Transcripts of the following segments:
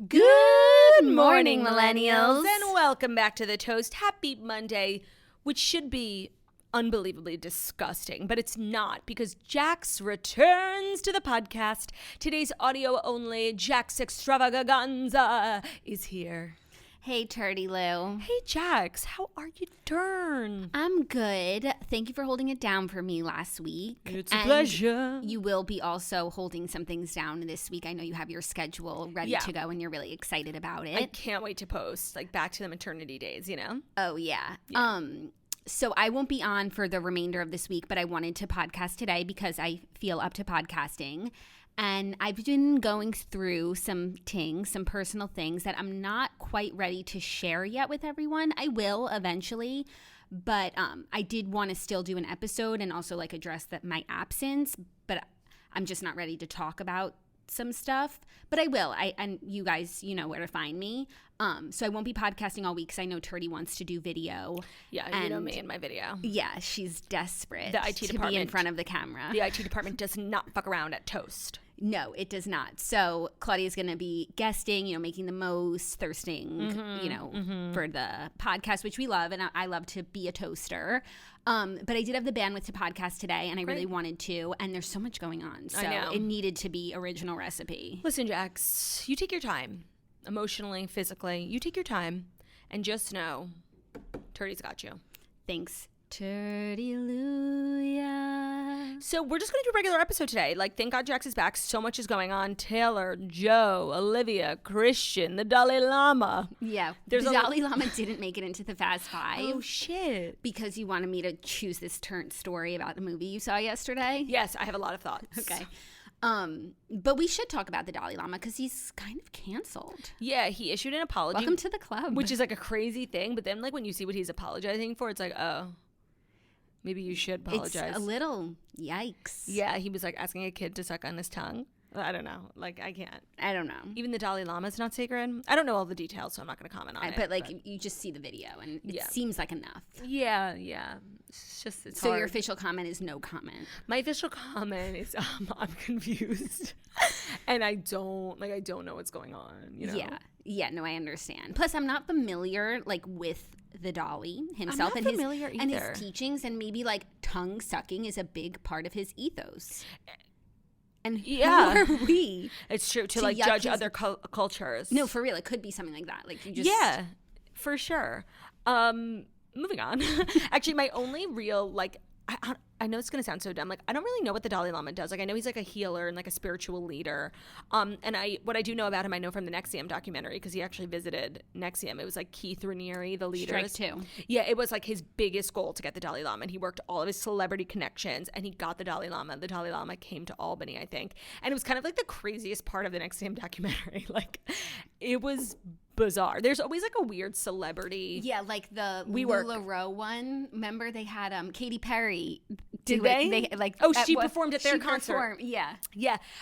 Good morning, millennials. And welcome back to The Toast. Happy Monday, which should be unbelievably disgusting, but it's not because Jax returns to the podcast. Today's audio only Jax Extravaganza is here. Hey, Turdy Lou. Hey, Jax, how are you doing? I'm good. Thank you for holding it down for me last week. It's a pleasure. You will be also holding some things down this week. I know you have your schedule ready to go and you're really excited about it. I can't wait to post, like, back to the maternity days, you know? Oh, yeah. So I won't be on for the remainder of this week, but I wanted to podcast today because I feel up to podcasting. And I've been going through some personal things that I'm not quite ready to share yet with everyone. I will eventually, but I did want to still do an episode and also like address my absence, but I'm just not ready to talk about some stuff. But I will. And you guys, you know where to find me. So I won't be podcasting all week because I know Turdy wants to do video. Yeah, you know me and my video. Yeah, she's desperate the IT to department, be in front of the camera. The IT department does not fuck around at Toast. No, it does not. So Claudia's going to be guesting, making the most, thirsting, for the podcast, which we love. And I love to be a toaster. But I did have the bandwidth to podcast today, and I really wanted to. And there's so much going on. So it needed to be original recipe. Listen, Jax, you take your time. Emotionally, physically. You take your time. And just know, Turdy's got you. Thanks. Turdy-luya. So we're just going to do a regular episode today. Like, thank God Jax is back. So much is going on. Taylor, Joe, Olivia, Christian, the Dalai Lama. Yeah. The Dalai Lama didn't make it into the Fast Five. Oh, shit. Because you wanted me to choose this story about the movie you saw yesterday. Yes, I have a lot of thoughts. Okay. But we should talk about the Dalai Lama because he's kind of canceled. Yeah, he issued an apology. Welcome to the club. Which is like a crazy thing. But then like when you see what he's apologizing for, it's like, oh, maybe you should apologize. It's a little yikes. Yeah, he was like asking a kid to suck on his tongue. I don't know. Like, I can't. I don't know. Even the Dalai Lama is not sacred. I don't know all the details, so I'm not going to comment on it. But you just see the video, and it seems like enough. Yeah. It's so hard. Your official comment is no comment. My official comment is I'm confused, and I don't know what's going on. You know? Yeah. No, I understand. Plus, I'm not familiar with the Dalai himself and his teachings, and maybe like tongue sucking is a big part of his ethos. And who are we? It's true to judge other cultures. No, for real, it could be something like that. Like you just for sure. Moving on. Actually, my only real I know it's gonna sound so dumb. Like, I don't really know what the Dalai Lama does. Like, I know he's like a healer and like a spiritual leader. And what I do know about him, I know from the NXIVM documentary because he actually visited NXIVM. It was like Keith Raniere, the leader. Strike two. Yeah, it was like his biggest goal to get the Dalai Lama, and he worked all of his celebrity connections, and he got the Dalai Lama. The Dalai Lama came to Albany, I think, and it was kind of like the craziest part of the NXIVM documentary. Like, it was bizarre. There's always like a weird celebrity. Yeah, like the LuLaRoe one. Remember they had Katy Perry. Did they? She performed at their concert. Yeah.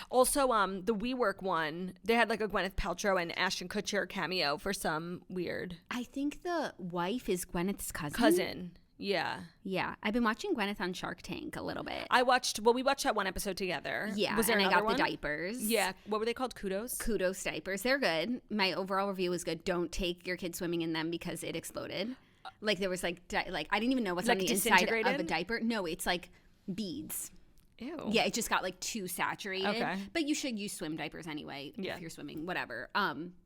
Also, the WeWork one, they had like a Gwyneth Paltrow and Ashton Kutcher cameo for some weird. I think the wife is Gwyneth's cousin. Yeah. Yeah. I've been watching Gwyneth on Shark Tank a little bit. We watched that one episode together. Yeah. Was there and another I got the diapers. Yeah. What were they called? Kudos? Kudos diapers. They're good. My overall review was good. Don't take your kid swimming in them because it exploded. Like there was I didn't even know what's on the inside of a diaper. No, it's like beads. Ew. Yeah, it just got like too saturated. Okay. But you should use swim diapers anyway if you're swimming, whatever.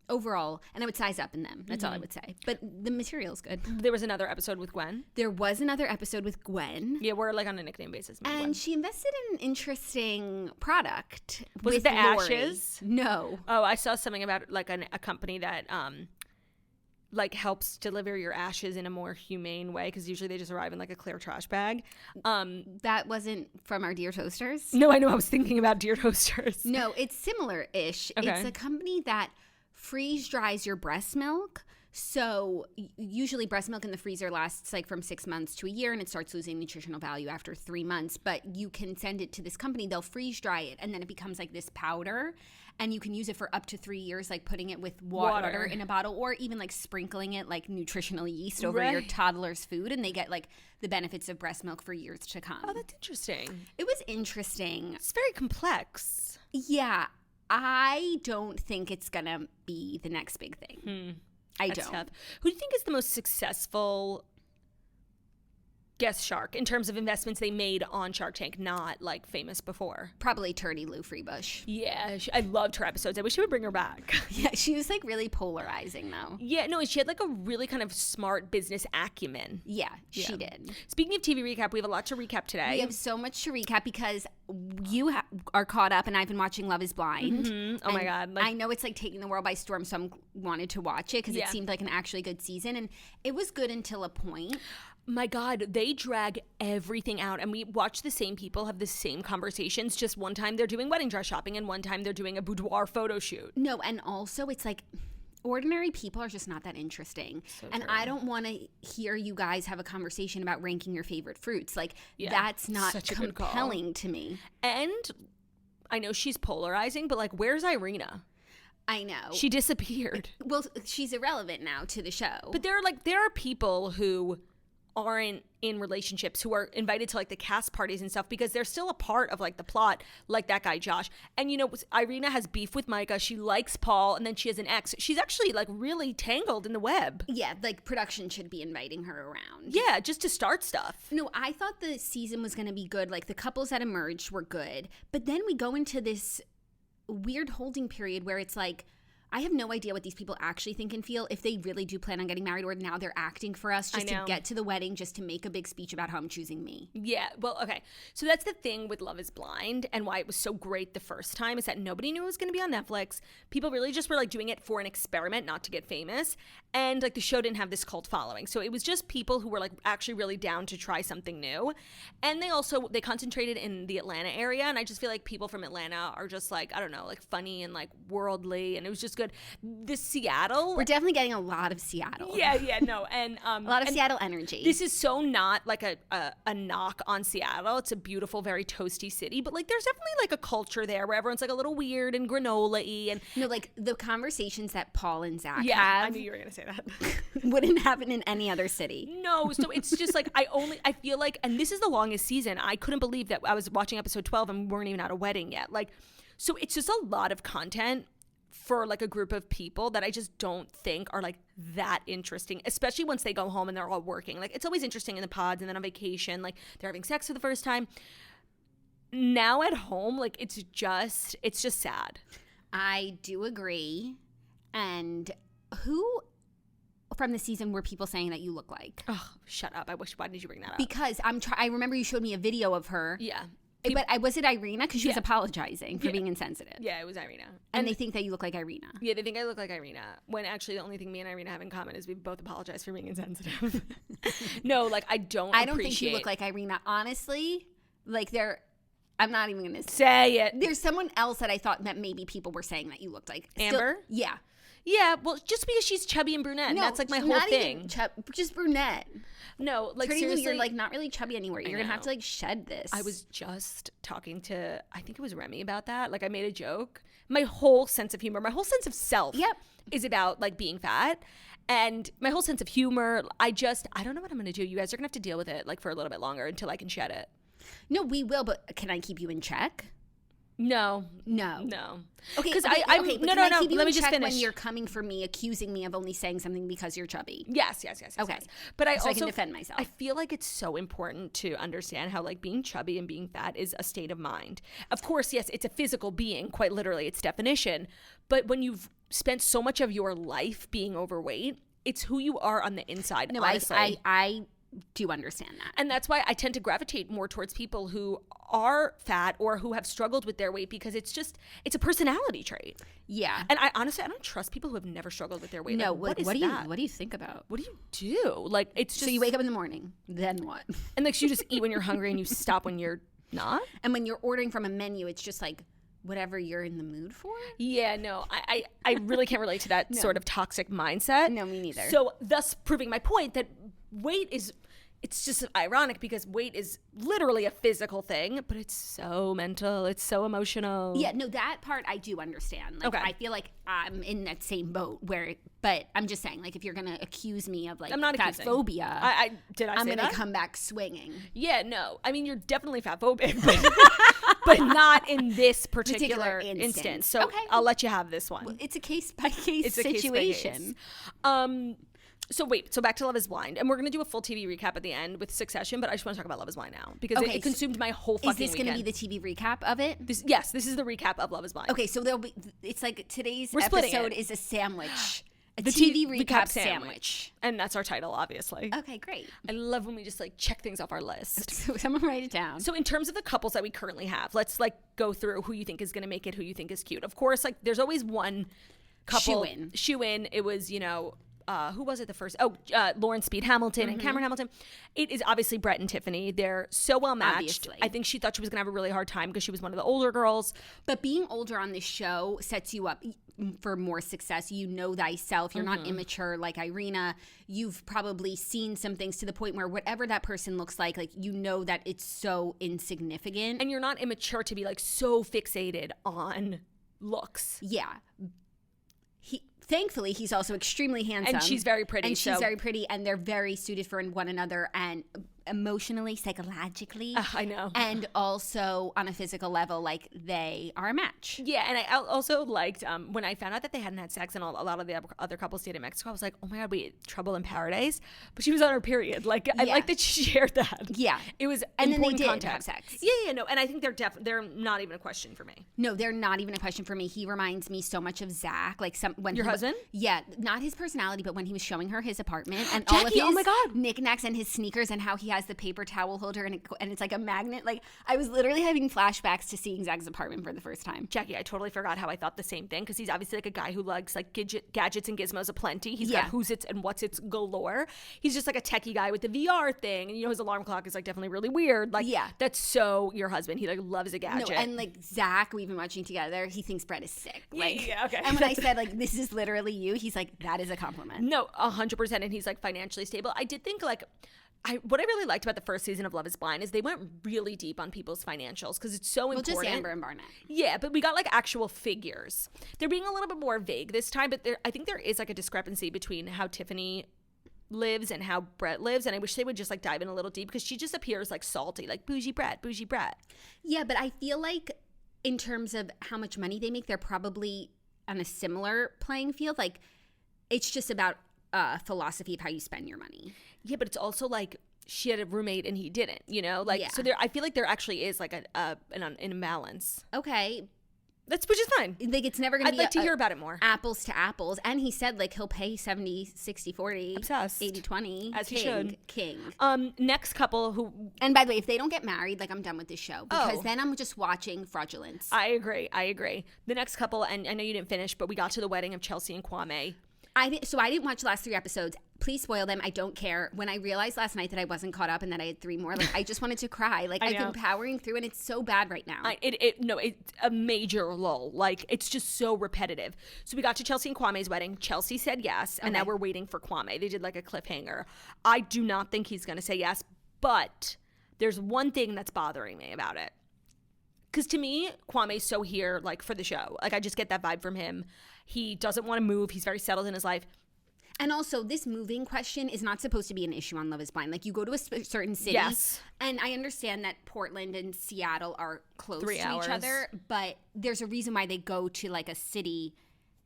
Overall, and I would size up in them. That's all I would say. But the material's good. There was another episode with Gwen. There was another episode with Gwen. Yeah, we're like on a nickname basis. And Gwen. she invested in an interesting product. Was it the ashes? No. Oh, I saw something about like a company that like helps deliver your ashes in a more humane way because usually they just arrive in like a clear trash bag. That wasn't from our Dear Toasters? No, I know. I was thinking about Dear Toasters. No, it's similar-ish. Okay. It's a company that freeze dries your breast milk. So usually breast milk in the freezer lasts like from 6 months to a year and it starts losing nutritional value after 3 months. But you can send it to this company. They'll freeze dry it and then it becomes like this powder. And you can use it for up to 3 years, like putting it with water in a bottle or even like sprinkling it like nutritional yeast over your toddler's food. And they get like the benefits of breast milk for years to come. Oh, that's interesting. It was interesting. It's very complex. Yeah. I don't think it's going to be the next big thing. That's don't. Tough. Who do you think is the most successful guest shark in terms of investments they made on Shark Tank, not like famous before? Probably Turdy Lou Freebush. Yeah, I loved her episodes. I wish she would bring her back. Yeah, she was like really polarizing though. Yeah, no, she had like a really kind of smart business acumen. Yeah, she did. Speaking of TV recap, we have a lot to recap today. We have so much to recap because you are caught up, and I've been watching Love is Blind. Mm-hmm. Oh my God. I know it's like taking the world by storm, so I wanted to watch it because it seemed like an actually good season, and it was good until a point. My God, they drag everything out, and we watch the same people have the same conversations. Just one time they're doing wedding dress shopping, and one time they're doing a boudoir photo shoot. No, and also it's like ordinary people are just not that interesting. So and true. I don't want to hear you guys have a conversation about ranking your favorite fruits. Like, that's not compelling to me. And I know she's polarizing, but like, where's Irina? I know. She disappeared. Well, she's irrelevant now to the show. But there are people who aren't in relationships who are invited to like the cast parties and stuff because they're still a part of like the plot, like that guy Josh. And you know, Irina has beef with Micah. She likes Paul, and then she has an ex. She's actually like really tangled in the web. Yeah, like production should be inviting her around. Yeah, just to start stuff. No, I thought the season was going to be good. Like the couples that emerged were good, but then we go into this weird holding period where it's like, I have no idea what these people actually think and feel, if they really do plan on getting married, or now they're acting for us just to get to the wedding, just to make a big speech about how I'm choosing me. Yeah, well, okay. So that's the thing with Love is Blind, and why it was so great the first time, is that nobody knew it was going to be on Netflix. People really just were like doing it for an experiment, not to get famous. And like the show didn't have this cult following. So it was just people who were like actually really down to try something new. And they concentrated in the Atlanta area. And I just feel like people from Atlanta are just like, I don't know, like funny and like worldly. And it was just good. This Seattle. We're definitely getting a lot of Seattle. Yeah, no. And a lot of Seattle energy. This is so not like a knock on Seattle. It's a beautiful, very toasty city. But like there's definitely like a culture there where everyone's like a little weird and granola-y. And no, like the conversations that Paul and Zach have. I knew you were going to say that. Wouldn't happen in any other city. No, so it's just like I feel like, and this is the longest season. I couldn't believe that I was watching episode 12 and we weren't even at a wedding yet. Like, so it's just a lot of content for like a group of people that I just don't think are like that interesting, especially once they go home and they're all working. Like it's always interesting in the pods and then on vacation, like they're having sex for the first time. Now at home, like it's just sad. I do agree. And who from the season were people saying that you look like? Oh, shut up. Why did you bring that up? Because I remember you showed me a video of her. Yeah. But was it Irina? Because she was apologizing for being insensitive. Yeah, it was Irina. And they think that you look like Irina. Yeah, they think I look like Irina. When actually the only thing me and Irina have in common is we both apologize for being insensitive. No, like I don't think you look like Irina. Honestly, like I'm not even going to say it. There's someone else that I thought that maybe people were saying that you looked like. Amber? Yeah. Yeah, well, just because she's chubby and brunette. No, that's like my whole thing. Just brunette. No, like seriously, you're like not really chubby anymore. You're gonna have to like shed this. I was just talking to, I think it was Remy about that. Like I made a joke. My whole sense of humor, my whole sense of self, is about like being fat, and my whole sense of humor. I don't know what I'm gonna do. You guys are gonna have to deal with it like for a little bit longer until I can shed it. No, we will. But can I keep you in check? No. Okay, because no. Let me just finish. When you're coming for me, accusing me of only saying something because you're chubby. Yes. Okay, but I can defend myself. I feel like it's so important to understand how like being chubby and being fat is a state of mind. Of course, yes, it's a physical being, quite literally, its definition. But when you've spent so much of your life being overweight, it's who you are on the inside. No, honestly. I do understand that. And that's why I tend to gravitate more towards people who are fat or who have struggled with their weight, because it's a personality trait. Yeah. And I don't trust people who have never struggled with their weight. No, like, what do you think about? What do you do? Like it's just, so you wake up in the morning, then what? And like so you just eat when you're hungry and you stop when you're not? And when you're ordering from a menu, it's just like whatever you're in the mood for? Yeah, no, I really can't relate to that sort of toxic mindset. No, me neither. So thus proving my point that weight is it's just ironic because weight is literally a physical thing, but it's so mental. It's so emotional. Yeah, no, that part I do understand. Like, Okay. I feel like I'm in that same boat but I'm just saying, like, if you're going to accuse me of, like, I'm not fat accusing. phobia, I'm going going to come back swinging. Yeah, no. I mean, you're definitely fat phobic, but not in this particular instance. So okay. I'll let you have this one. Well, it's a case-by-case situation. So wait, so back to Love is Blind. And we're going to do a full TV recap at the end with Succession, but I just want to talk about Love is Blind now because it consumed my whole fucking weekend. Is this going to be the TV recap of it? Yes, this is the recap of Love is Blind. Okay, so it's like today's splitting episode it. is a sandwich. The TV recap sandwich. And that's our title, obviously. Okay, great. I love when we just like check things off our list. So someone write it down. So in terms of the couples that we currently have, let's like go through who you think is going to make it, who you think is cute. Of course, like there's always one couple. Shoe-in. It was, who was it the first? Lauren Speed Hamilton and Cameron Hamilton. It is obviously Brett and Tiffany. They're so well matched. Obviously. I think she thought she was going to have a really hard time because she was one of the older girls. But being older on this show sets you up for more success. You know thyself. You're not immature like Irina. You've probably seen some things to the point where whatever that person looks like you know that it's so insignificant. And you're not immature to be like so fixated on looks. Yeah. Thankfully, he's also extremely handsome. And she's very pretty. And she's very pretty, and they're very suited for one another, and emotionally, psychologically. I know. And also on a physical level, like they are a match. Yeah, and I also liked when I found out that they hadn't had sex and a lot of the other couples did in Mexico, I was like, oh my God, wait, Trouble in Paradise? But she was on her period. Like, I like that she shared that. Yeah. It was and important then they did context. have sex. Yeah, no, and I think they're not even a question for me. No, they're not even a question for me. He reminds me so much of Zach. Like when your husband? Yeah, not his personality, but when he was showing her his apartment and Jackie, all of his oh my God, knickknacks and his sneakers and how he has the paper towel holder and it's like a magnet. Like I was literally having flashbacks to seeing Zach's apartment for the first time. Jackie, I totally forgot how I thought the same thing because he's obviously like a guy who likes like gadgets and gizmos aplenty. He's got who's its and what's its galore. He's just like a techie guy with the VR thing, and his alarm clock is like definitely really weird. Like that's so your husband. He like loves a gadget. No, and like Zach, we've been watching together. He thinks Brett is sick. Like, yeah, okay. And when I said like this is literally you, he's like that is a compliment. No, 100%, and he's like financially stable. I did think like. What I really liked about the first season of Love is Blind is they went really deep on people's financials because it's so important. Well, just Amber and Barnett. Yeah, but we got like actual figures. They're being a little bit more vague this time, but I think there is like a discrepancy between how Tiffany lives and how Brett lives, and I wish they would just like dive in a little deep because she just appears like salty, like bougie Brett. Yeah, but I feel like in terms of how much money they make, they're probably on a similar playing field. Like it's just about philosophy of how you spend your money. Yeah, but it's also like she had a roommate and he didn't, so there. I feel like there actually is like an imbalance. Okay, which is fine. Like it's never going to be. I'd like to hear about it more. Apples to apples, and he said like he'll pay 70-60-40, obsessed 80-20, as he should. King. Next couple who, and by the way, if they don't get married, like I'm done with this show because then I'm just watching fraudulence. I agree. The next couple, and I know you didn't finish, but we got to the wedding of Chelsea and Kwame. I didn't watch the last 3 episodes. Please spoil them. I don't care. When I realized last night that I wasn't caught up and that I had 3 more, like I just wanted to cry. Like I've been powering through, and it's so bad right now. It's a major lull. Like it's just so repetitive. So we got to Chelsea and Kwame's wedding. Chelsea said yes, and now we're waiting for Kwame. They did like a cliffhanger. I do not think he's going to say yes, but there's one thing that's bothering me about it. Because to me, Kwame's so here, like, for the show. Like, I just get that vibe from him. He doesn't want to move. He's very settled in his life. And also, this moving question is not supposed to be an issue on Love is Blind. Like, you go to a certain city. Yes. And I understand that Portland and Seattle are close 3 to hours. each other. But there's a reason why they go to, like, a city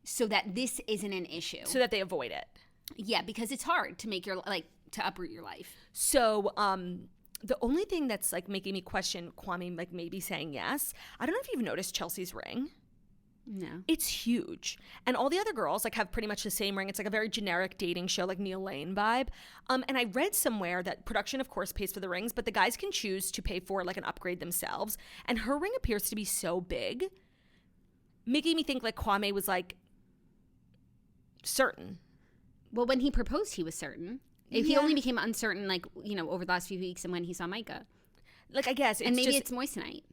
so that this isn't an issue. So that they avoid it. Yeah, because it's hard to make to uproot your life. So, the only thing that's like making me question Kwame like maybe saying yes, I don't know if you've noticed Chelsea's ring. No. It's huge. And all the other girls like have pretty much the same ring. It's like a very generic dating show, like Neil Lane vibe. And I read somewhere that production of course pays for the rings, but the guys can choose to pay for like an upgrade themselves. And her ring appears to be so big, making me think like Kwame was like certain. Well, when he proposed, he was certain. He only became uncertain, like, over the last few weeks and when he saw Micah. Like, I guess it's it's moissanite.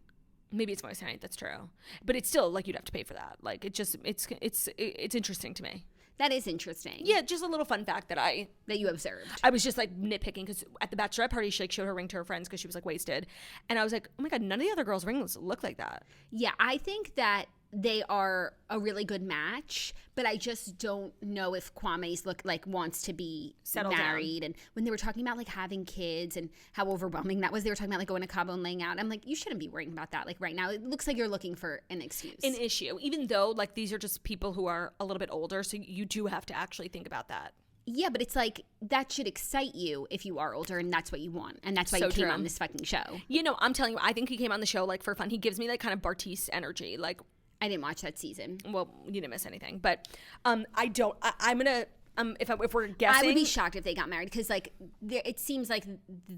Maybe it's moissanite, that's true. But it's still, like, you'd have to pay for that. Like, it's interesting to me. That is interesting. Yeah, just a little fun fact that you observed. I was just like nitpicking because at the bachelorette party, she like showed her ring to her friends because she was like wasted. And I was like, oh my God, none of the other girls' rings look like that. Yeah, I think that they are a really good match, but I just don't know if Kwame's wants to be married down. And when they were talking about like having kids and how overwhelming that was, they were talking about like going to Cabo and laying out. I'm like, you shouldn't be worrying about that. Like right now, it looks like you're looking for an excuse. An issue, even though like these are just people who are a little bit older. So you do have to actually think about that. Yeah, but it's like that should excite you if you are older and that's what you want. And that's why you came on this fucking show. You know, I'm telling you, I think he came on the show like for fun. He gives me like kind of Bartise energy. Like, I didn't watch that season. Well, you didn't miss anything. But I'm gonna if we're guessing, I would be shocked if they got married because like it seems like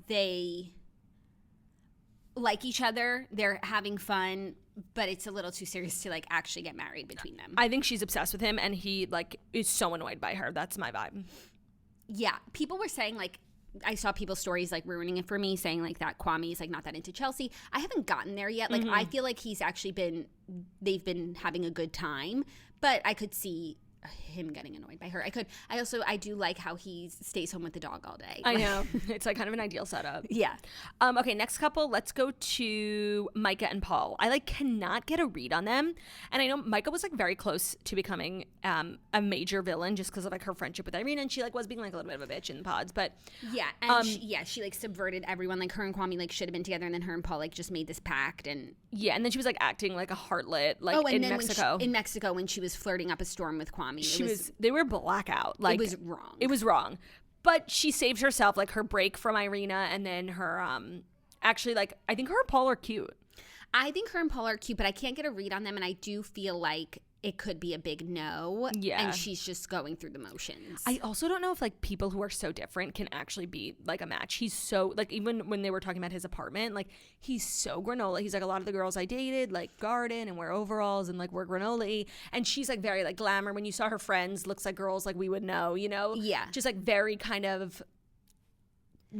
they like each other. They're having fun, but it's a little too serious to like actually get married between them. I think she's obsessed with him, and he like is so annoyed by her. That's my vibe. Yeah, people were saying like. I saw people's stories like ruining it for me, saying like that Kwame is like not that into Chelsea. I haven't gotten there yet. Like I feel like he's actually they've been having a good time, but I could see him getting annoyed by her. I do like how he stays home with the dog all day. I know. It's like kind of an ideal setup. Yeah. Okay, next couple, let's go to Micah and Paul. I like cannot get a read on them. And I know Micah was like very close to becoming a major villain just because of like her friendship with Irina, and she like was being like a little bit of a bitch in the pods, but yeah, and she like subverted everyone. Like her and Kwame like should have been together, and then her and Paul like just made this pact, and yeah, and then she was like acting like a harlot like in Mexico. In Mexico when she was flirting up a storm with Kwame. They were blackout. Like it was wrong. It was wrong. But she saved herself, like her break from Irina, and then her actually like I think her and Paul are cute. I think her and Paul are cute, but I can't get a read on them, and I do feel like it could be a big no. Yeah. And she's just going through the motions. I also don't know if like people who are so different can actually be like a match. He's so like, even when they were talking about his apartment, like he's so granola. He's like, a lot of the girls I dated like garden and wear overalls and like wear granola, and she's like very like glamour. When you saw her friends, looks like girls like we would know, you know? Yeah. Just like very kind of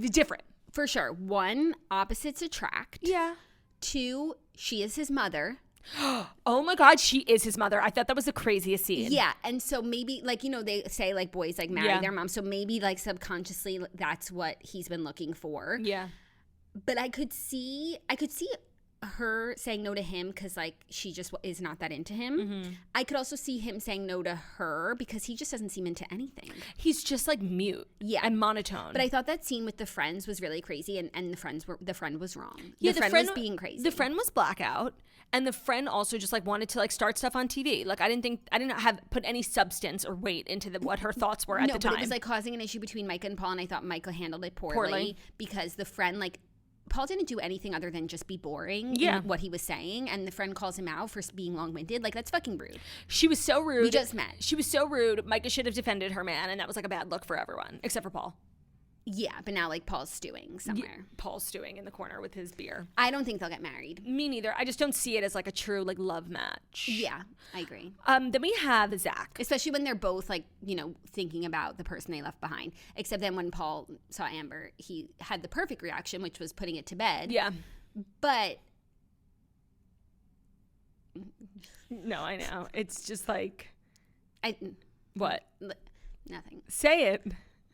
different. For sure. 1, opposites attract. Yeah. 2, she is his mother. Oh my God, she is his mother. I thought that was the craziest scene. Yeah, and so maybe like, you know, they say like boys like marry their mom, so maybe like subconsciously that's what he's been looking for. Yeah. But I could see her saying no to him because like she just is not that into him. Mm-hmm. I could also see him saying no to her because he just doesn't seem into anything. He's just like mute, and monotone. But I thought that scene with the friends was really crazy, and the friend was wrong. Yeah, the friend was being crazy. The friend was blackout, and the friend also just like wanted to like start stuff on TV. Like I didn't have put any substance or weight into what her thoughts were at the time. But it was like causing an issue between Micah and Paul, and I thought Micah handled it poorly. Because the friend like. Paul didn't do anything other than just be boring in what he was saying, and the friend calls him out for being long-winded. Like, that's fucking rude. She was so rude. We just met. She was so rude. Micah should have defended her man, and that was like a bad look for everyone, except for Paul. Yeah, but now like Paul's stewing somewhere. Yeah, Paul's stewing in the corner with his beer. I don't think they'll get married. Me neither. I just don't see it as like a true like love match. Yeah, I agree. Then we have Zach. Especially when they're both like, you know, thinking about the person they left behind. Except then when Paul saw Amber, he had the perfect reaction, which was putting it to bed. Yeah. But no, I know. It's just like what? Nothing. Say it.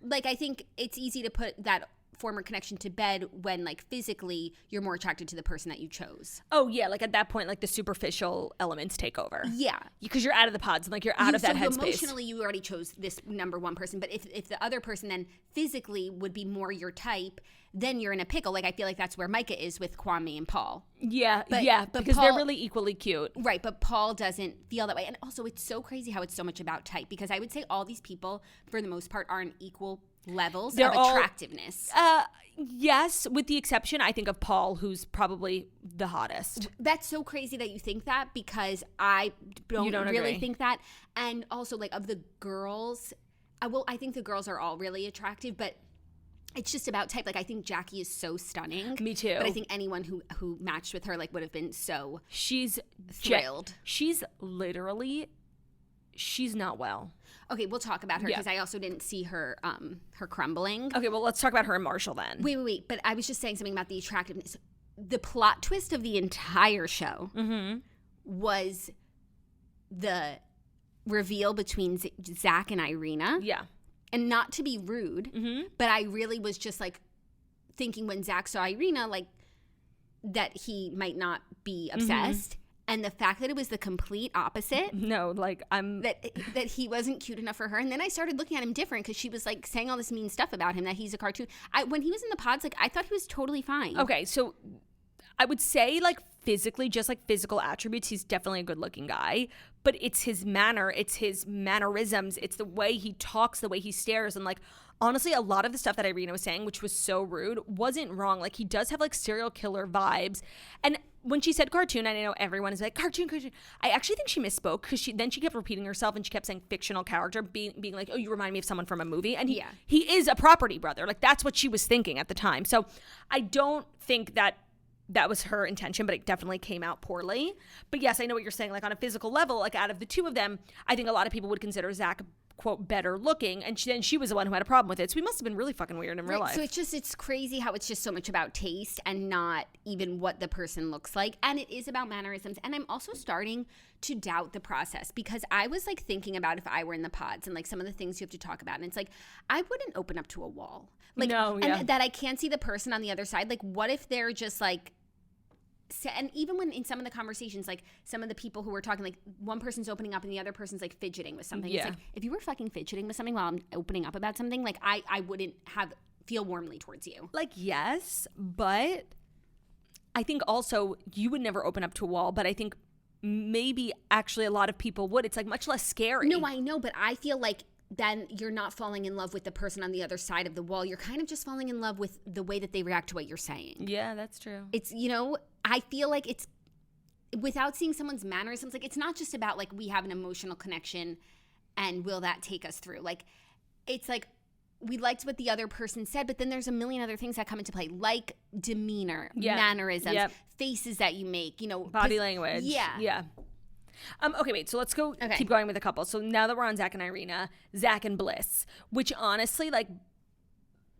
Like, I think it's easy to put that former connection to bed when, like, physically you're more attracted to the person that you chose. Oh, yeah. Like, at that point, like, the superficial elements take over. Yeah. Because you're out of the pods and, like, you're out of that headspace. Emotionally, you already chose this number one person. But if the other person then physically would be more your type, then you're in a pickle. Like, I feel like that's where Micah is with Kwame and Paul. Yeah, but because Paul, they're really equally cute. Right, but Paul doesn't feel that way. And also, it's so crazy how it's so much about type. Because I would say all these people, for the most part, are on equal levels of attractiveness. Yes, with the exception, I think, of Paul, who's probably the hottest. That's so crazy that you think that, because I don't really agree. think that. And also, like, of the girls, I think the girls are all really attractive, but it's just about type. Like, I think Jackie is so stunning. Me too. But I think anyone who matched with her, like, would have been so she's thrilled. She's not well. Okay, we'll talk about her because I also didn't see her crumbling. Okay, well, let's talk about her and Marshall then. Wait. But I was just saying something about the attractiveness. The plot twist of the entire show was the reveal between Zach and Irina. Yeah. And not to be rude, but I really was just like thinking when Zach saw Irina, like that he might not be obsessed. And the fact that it was the complete opposite. No, like that he wasn't cute enough for her. And then I started looking at him different because she was like saying all this mean stuff about him, that he's a cartoon. When he was in the pods, like I thought he was totally fine. Okay, so I would say like physically, just like physical attributes, he's definitely a good looking guy, but it's his manner, it's his mannerisms, it's the way he talks, the way he stares. And like, honestly, a lot of the stuff that Irina was saying, which was so rude, wasn't wrong. Like, he does have like serial killer vibes. And when she said cartoon, I know everyone is like, cartoon. I actually think she misspoke because she kept repeating herself and she kept saying fictional character, being like, oh, you remind me of someone from a movie. And he is a property brother. Like, that's what she was thinking at the time. So I don't think that was her intention, but it definitely came out poorly. But yes, I know what you're saying. Like, on a physical level, like out of the two of them, I think a lot of people would consider Zach, quote, better looking, and she was the one who had a problem with it. So we must have been really fucking weird in real life. So it's crazy how it's just so much about taste and not even what the person looks like. And it is about mannerisms. And I'm also starting to doubt the process because I was like thinking about if I were in the pods and like some of the things you have to talk about. And it's like, I wouldn't open up to a wall. Like, no, yeah. And that I can't see the person on the other side. Like, what if they're just like, and even when in some of the conversations, like some of the people who were talking, like one person's opening up and the other person's like fidgeting with something. Yeah. It's like, if you were fucking fidgeting with something while I'm opening up about something, like I wouldn't feel warmly towards you. Like, yes, but I think also you would never open up to a wall, but I think maybe actually a lot of people would. It's like much less scary. No, I know, but I feel like then you're not falling in love with the person on the other side of the wall. You're kind of just falling in love with the way that they react to what you're saying. Yeah, that's true. It's, you know, I feel like it's, without seeing someone's mannerisms, like it's not just about like we have an emotional connection and will that take us through. Like, it's like we liked what the other person said, but then there's a million other things that come into play, like demeanor, mannerisms, faces that you make, you know. Body language. Yeah. Okay, wait, so let's go keep going with a couple. So now that we're on Zach and Irina, Zach and Bliss, which honestly, like,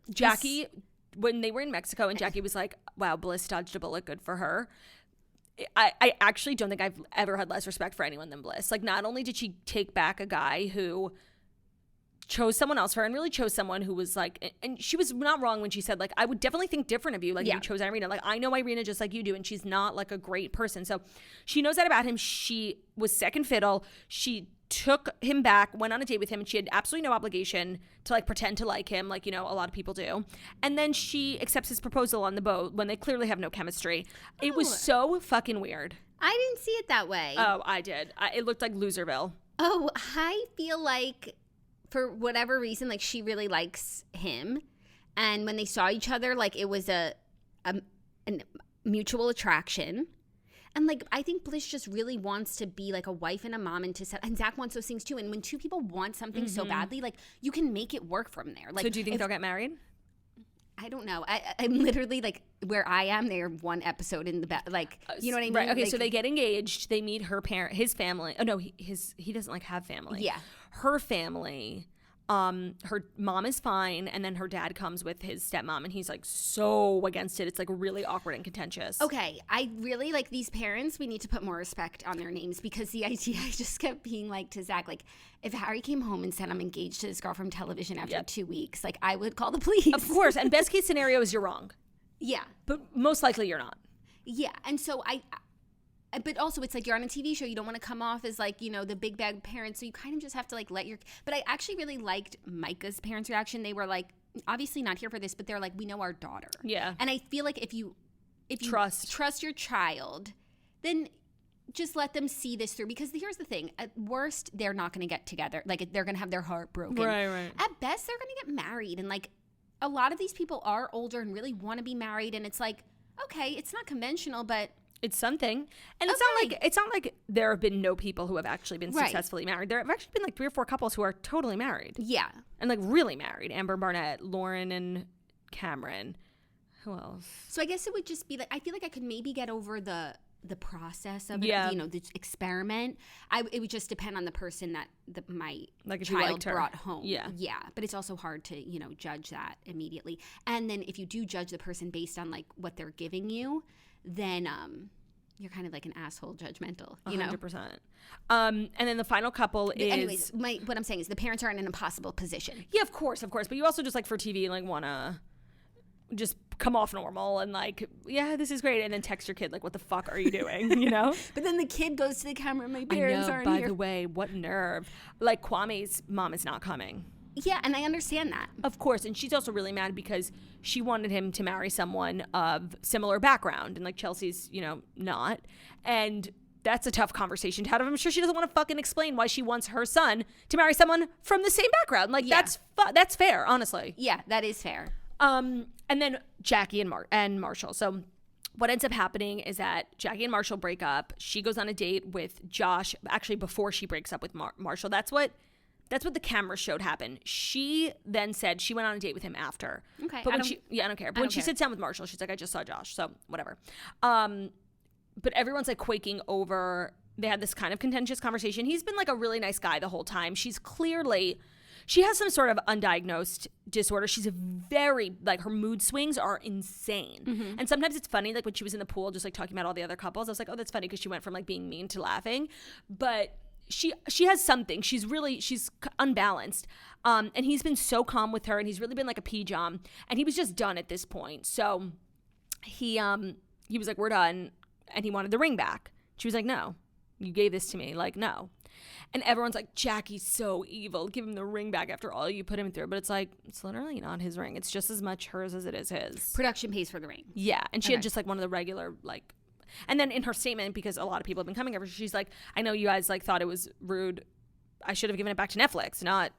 Jackie, when they were in Mexico and Jackie was like, wow, Bliss dodged a bullet, good for her. I actually don't think I've ever had less respect for anyone than Bliss. Like, not only did she take back a guy who chose someone else for her and really chose someone who was like, and she was not wrong when she said, like, I would definitely think different of you, like, if you chose Irina. Like, I know Irina just like you do, and she's not like a great person. So she knows that about him. She was second fiddle. She took him back, went on a date with him, and she had absolutely no obligation to like pretend to like him, like, you know, a lot of people do. And then she accepts his proposal on the boat when they clearly have no chemistry. It was so fucking weird. I didn't see it that way. Oh, I did. It looked like Loserville. Oh, I feel like for whatever reason, like she really likes him. And when they saw each other, like it was a mutual attraction. And like, I think Bliss just really wants to be like a wife and a mom, and Zach wants those things too. And when two people want something so badly, like you can make it work from there. Like, so do you think they'll get married? I don't know. I'm literally like where I am. They're one episode in the like, you know what I mean? Right. Okay. Like, so they get engaged. They meet his family. Oh no, he doesn't like have family. Yeah. Her family. Her mom is fine, and then her dad comes with his stepmom, and he's like so against it. It's like really awkward and contentious. Okay, I really like these parents. We need to put more respect on their names, because the idea, I just kept being like to Zach, like if Harry came home and said I'm engaged to this girl from television after 2 weeks, like I would call the police. Of course, and best case scenario is you're wrong. Yeah, but most likely you're not. Yeah, and so but also it's like you're on a TV show. You don't want to come off as like, you know, the big bad parent. So you kind of just have to like but I actually really liked Micah's parents' reaction. They were like, obviously not here for this, but they're like, we know our daughter. Yeah. And I feel like if you trust your child, then just let them see this through. Because here's the thing. At worst, they're not going to get together. Like they're going to have their heart broken. Right. At best, they're going to get married. And like a lot of these people are older and really want to be married. And it's like, okay, it's not conventional, but it's something. And it's not like there have been no people who have actually been successfully married. There have actually been like 3 or 4 couples who are totally married. Yeah. And like really married. Amber Barnett, Lauren and Cameron. Who else? So I guess it would just be like, I feel like I could maybe get over the process of it, you know, the experiment. It would just depend on the person that my child brought home. Yeah. Yeah. But it's also hard to, you know, judge that immediately. And then if you do judge the person based on like what they're giving you, then you're kind of like an asshole judgmental, you 100%. And then the final couple is... Anyways, what I'm saying is the parents are in an impossible position. Yeah, of course. But you also just like for TV, like want to just come off normal and like, yeah, this is great. And then text your kid like, what the fuck are you doing? You know? But then the kid goes to the camera, my parents aren't by here. the way, what nerve. Like Kwame's mom is not coming. Yeah, and I understand that. Of course. And she's also really mad because she wanted him to marry someone of similar background. And like Chelsea's, you know, not. And that's a tough conversation to have. I'm sure she doesn't want to fucking explain why she wants her son to marry someone from the same background. Like, that's fair, honestly. Yeah, that is fair. And then Jackie and Marshall. So what ends up happening is that Jackie and Marshall break up. She goes on a date with Josh, actually before she breaks up with Marshall. That's what the camera showed happen. She then said she went on a date with him after. Okay. But I don't care. But when she sits down with Marshall, she's like, I just saw Josh. So whatever. But everyone's like quaking over. They had this kind of contentious conversation. He's been like a really nice guy the whole time. She has some sort of undiagnosed disorder. She's very, like, her mood swings are insane. Mm-hmm. And sometimes it's funny, like when she was in the pool just like talking about all the other couples, I was like, oh, that's funny because she went from like being mean to laughing. But she has something. She's unbalanced. And he's been so calm with her and he's really been like a pee-jom. And he was just done at this point. So he was like, we're done. And he wanted the ring back. She was like, no, you gave this to me. Like, no. And everyone's like, Jackie's so evil. Give him the ring back after all you put him through. But it's like, it's literally not his ring. It's just as much hers as it is his. Production pays for the ring. Yeah. And she had just like one of the regular, like, and then in her statement, because a lot of people have been coming over, she's like, I know you guys like thought it was rude. I should have given it back to Netflix, not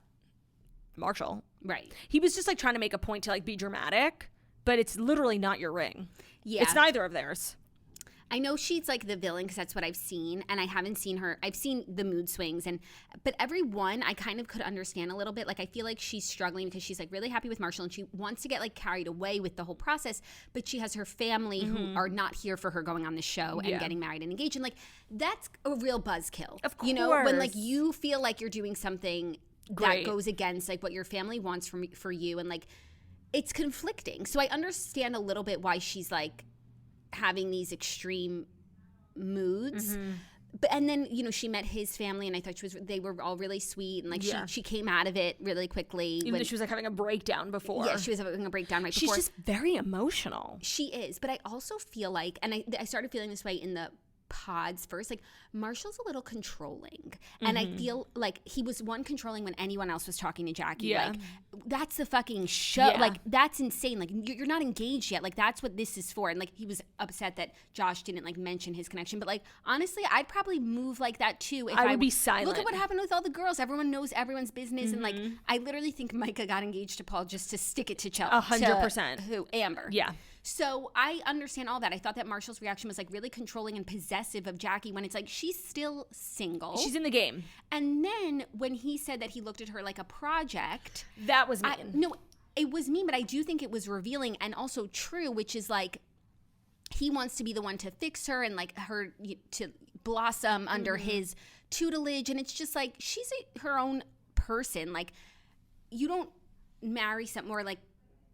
Marshall. Right. He was just like trying to make a point to like be dramatic, but it's literally not your ring. Yeah. It's neither of theirs. I know she's like the villain because that's what I've seen, and I haven't seen her. I've seen the mood swings, but every one I kind of could understand a little bit. Like I feel like she's struggling because she's like really happy with Marshall and she wants to get like carried away with the whole process, but she has her family who are not here for her going on the show and getting married and engaged, and like that's a real buzzkill. Of course, you know, when like you feel like you're doing something Great. that goes against like what your family wants for you, and like it's conflicting. So I understand a little bit why she's like having these extreme moods. But and then, you know, she met his family and I thought they were all really sweet, and like she came out of it really quickly. Even though she was like having a breakdown before. Yeah, she was having a breakdown right before. She's just very emotional. She is, but I also feel like, and I started feeling this way in the pods first, like Marshall's a little controlling, and I feel like he was controlling when anyone else was talking to Jackie. Like that's the fucking show. Like that's insane. Like you're not engaged yet. Like that's what this is for. And like he was upset that Josh didn't like mention his connection, but like honestly I'd probably move like that too if I would be silent. Look at what happened with all the girls. Everyone knows everyone's business, and like I literally think Micah got engaged to Paul just to stick it to Chelsea. 100%. Who? Amber. Yeah. So I understand all that. I thought that Marshall's reaction was like really controlling and possessive of Jackie when it's like she's still single. She's in the game. And then when he said that he looked at her like a project. That was mean. No, it was mean, but I do think it was revealing and also true, which is like he wants to be the one to fix her and like her to blossom under his tutelage. And it's just like she's her own person. Like you don't marry someone or like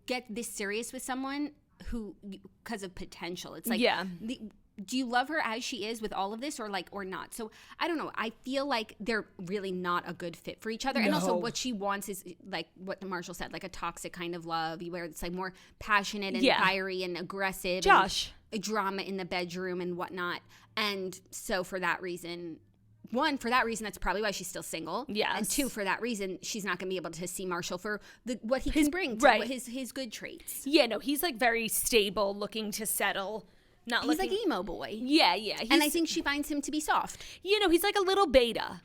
get this serious with someone who because of potential. It's like do you love her as she is with all of this or not? So I don't know. I feel like they're really not a good fit for each other. No. And also what she wants is like what Marshall said, like a toxic kind of love where it's like more passionate and fiery and aggressive. Josh. And drama in the bedroom and whatnot. And so for that reason, one, for that reason, that's probably why she's still single. Yes. And two, for that reason, she's not going to be able to see Marshall for what he can bring, his good traits. Yeah, no, he's like very stable, looking to settle. He's like emo boy. Yeah. And I think she finds him to be soft. You know, he's like a little beta.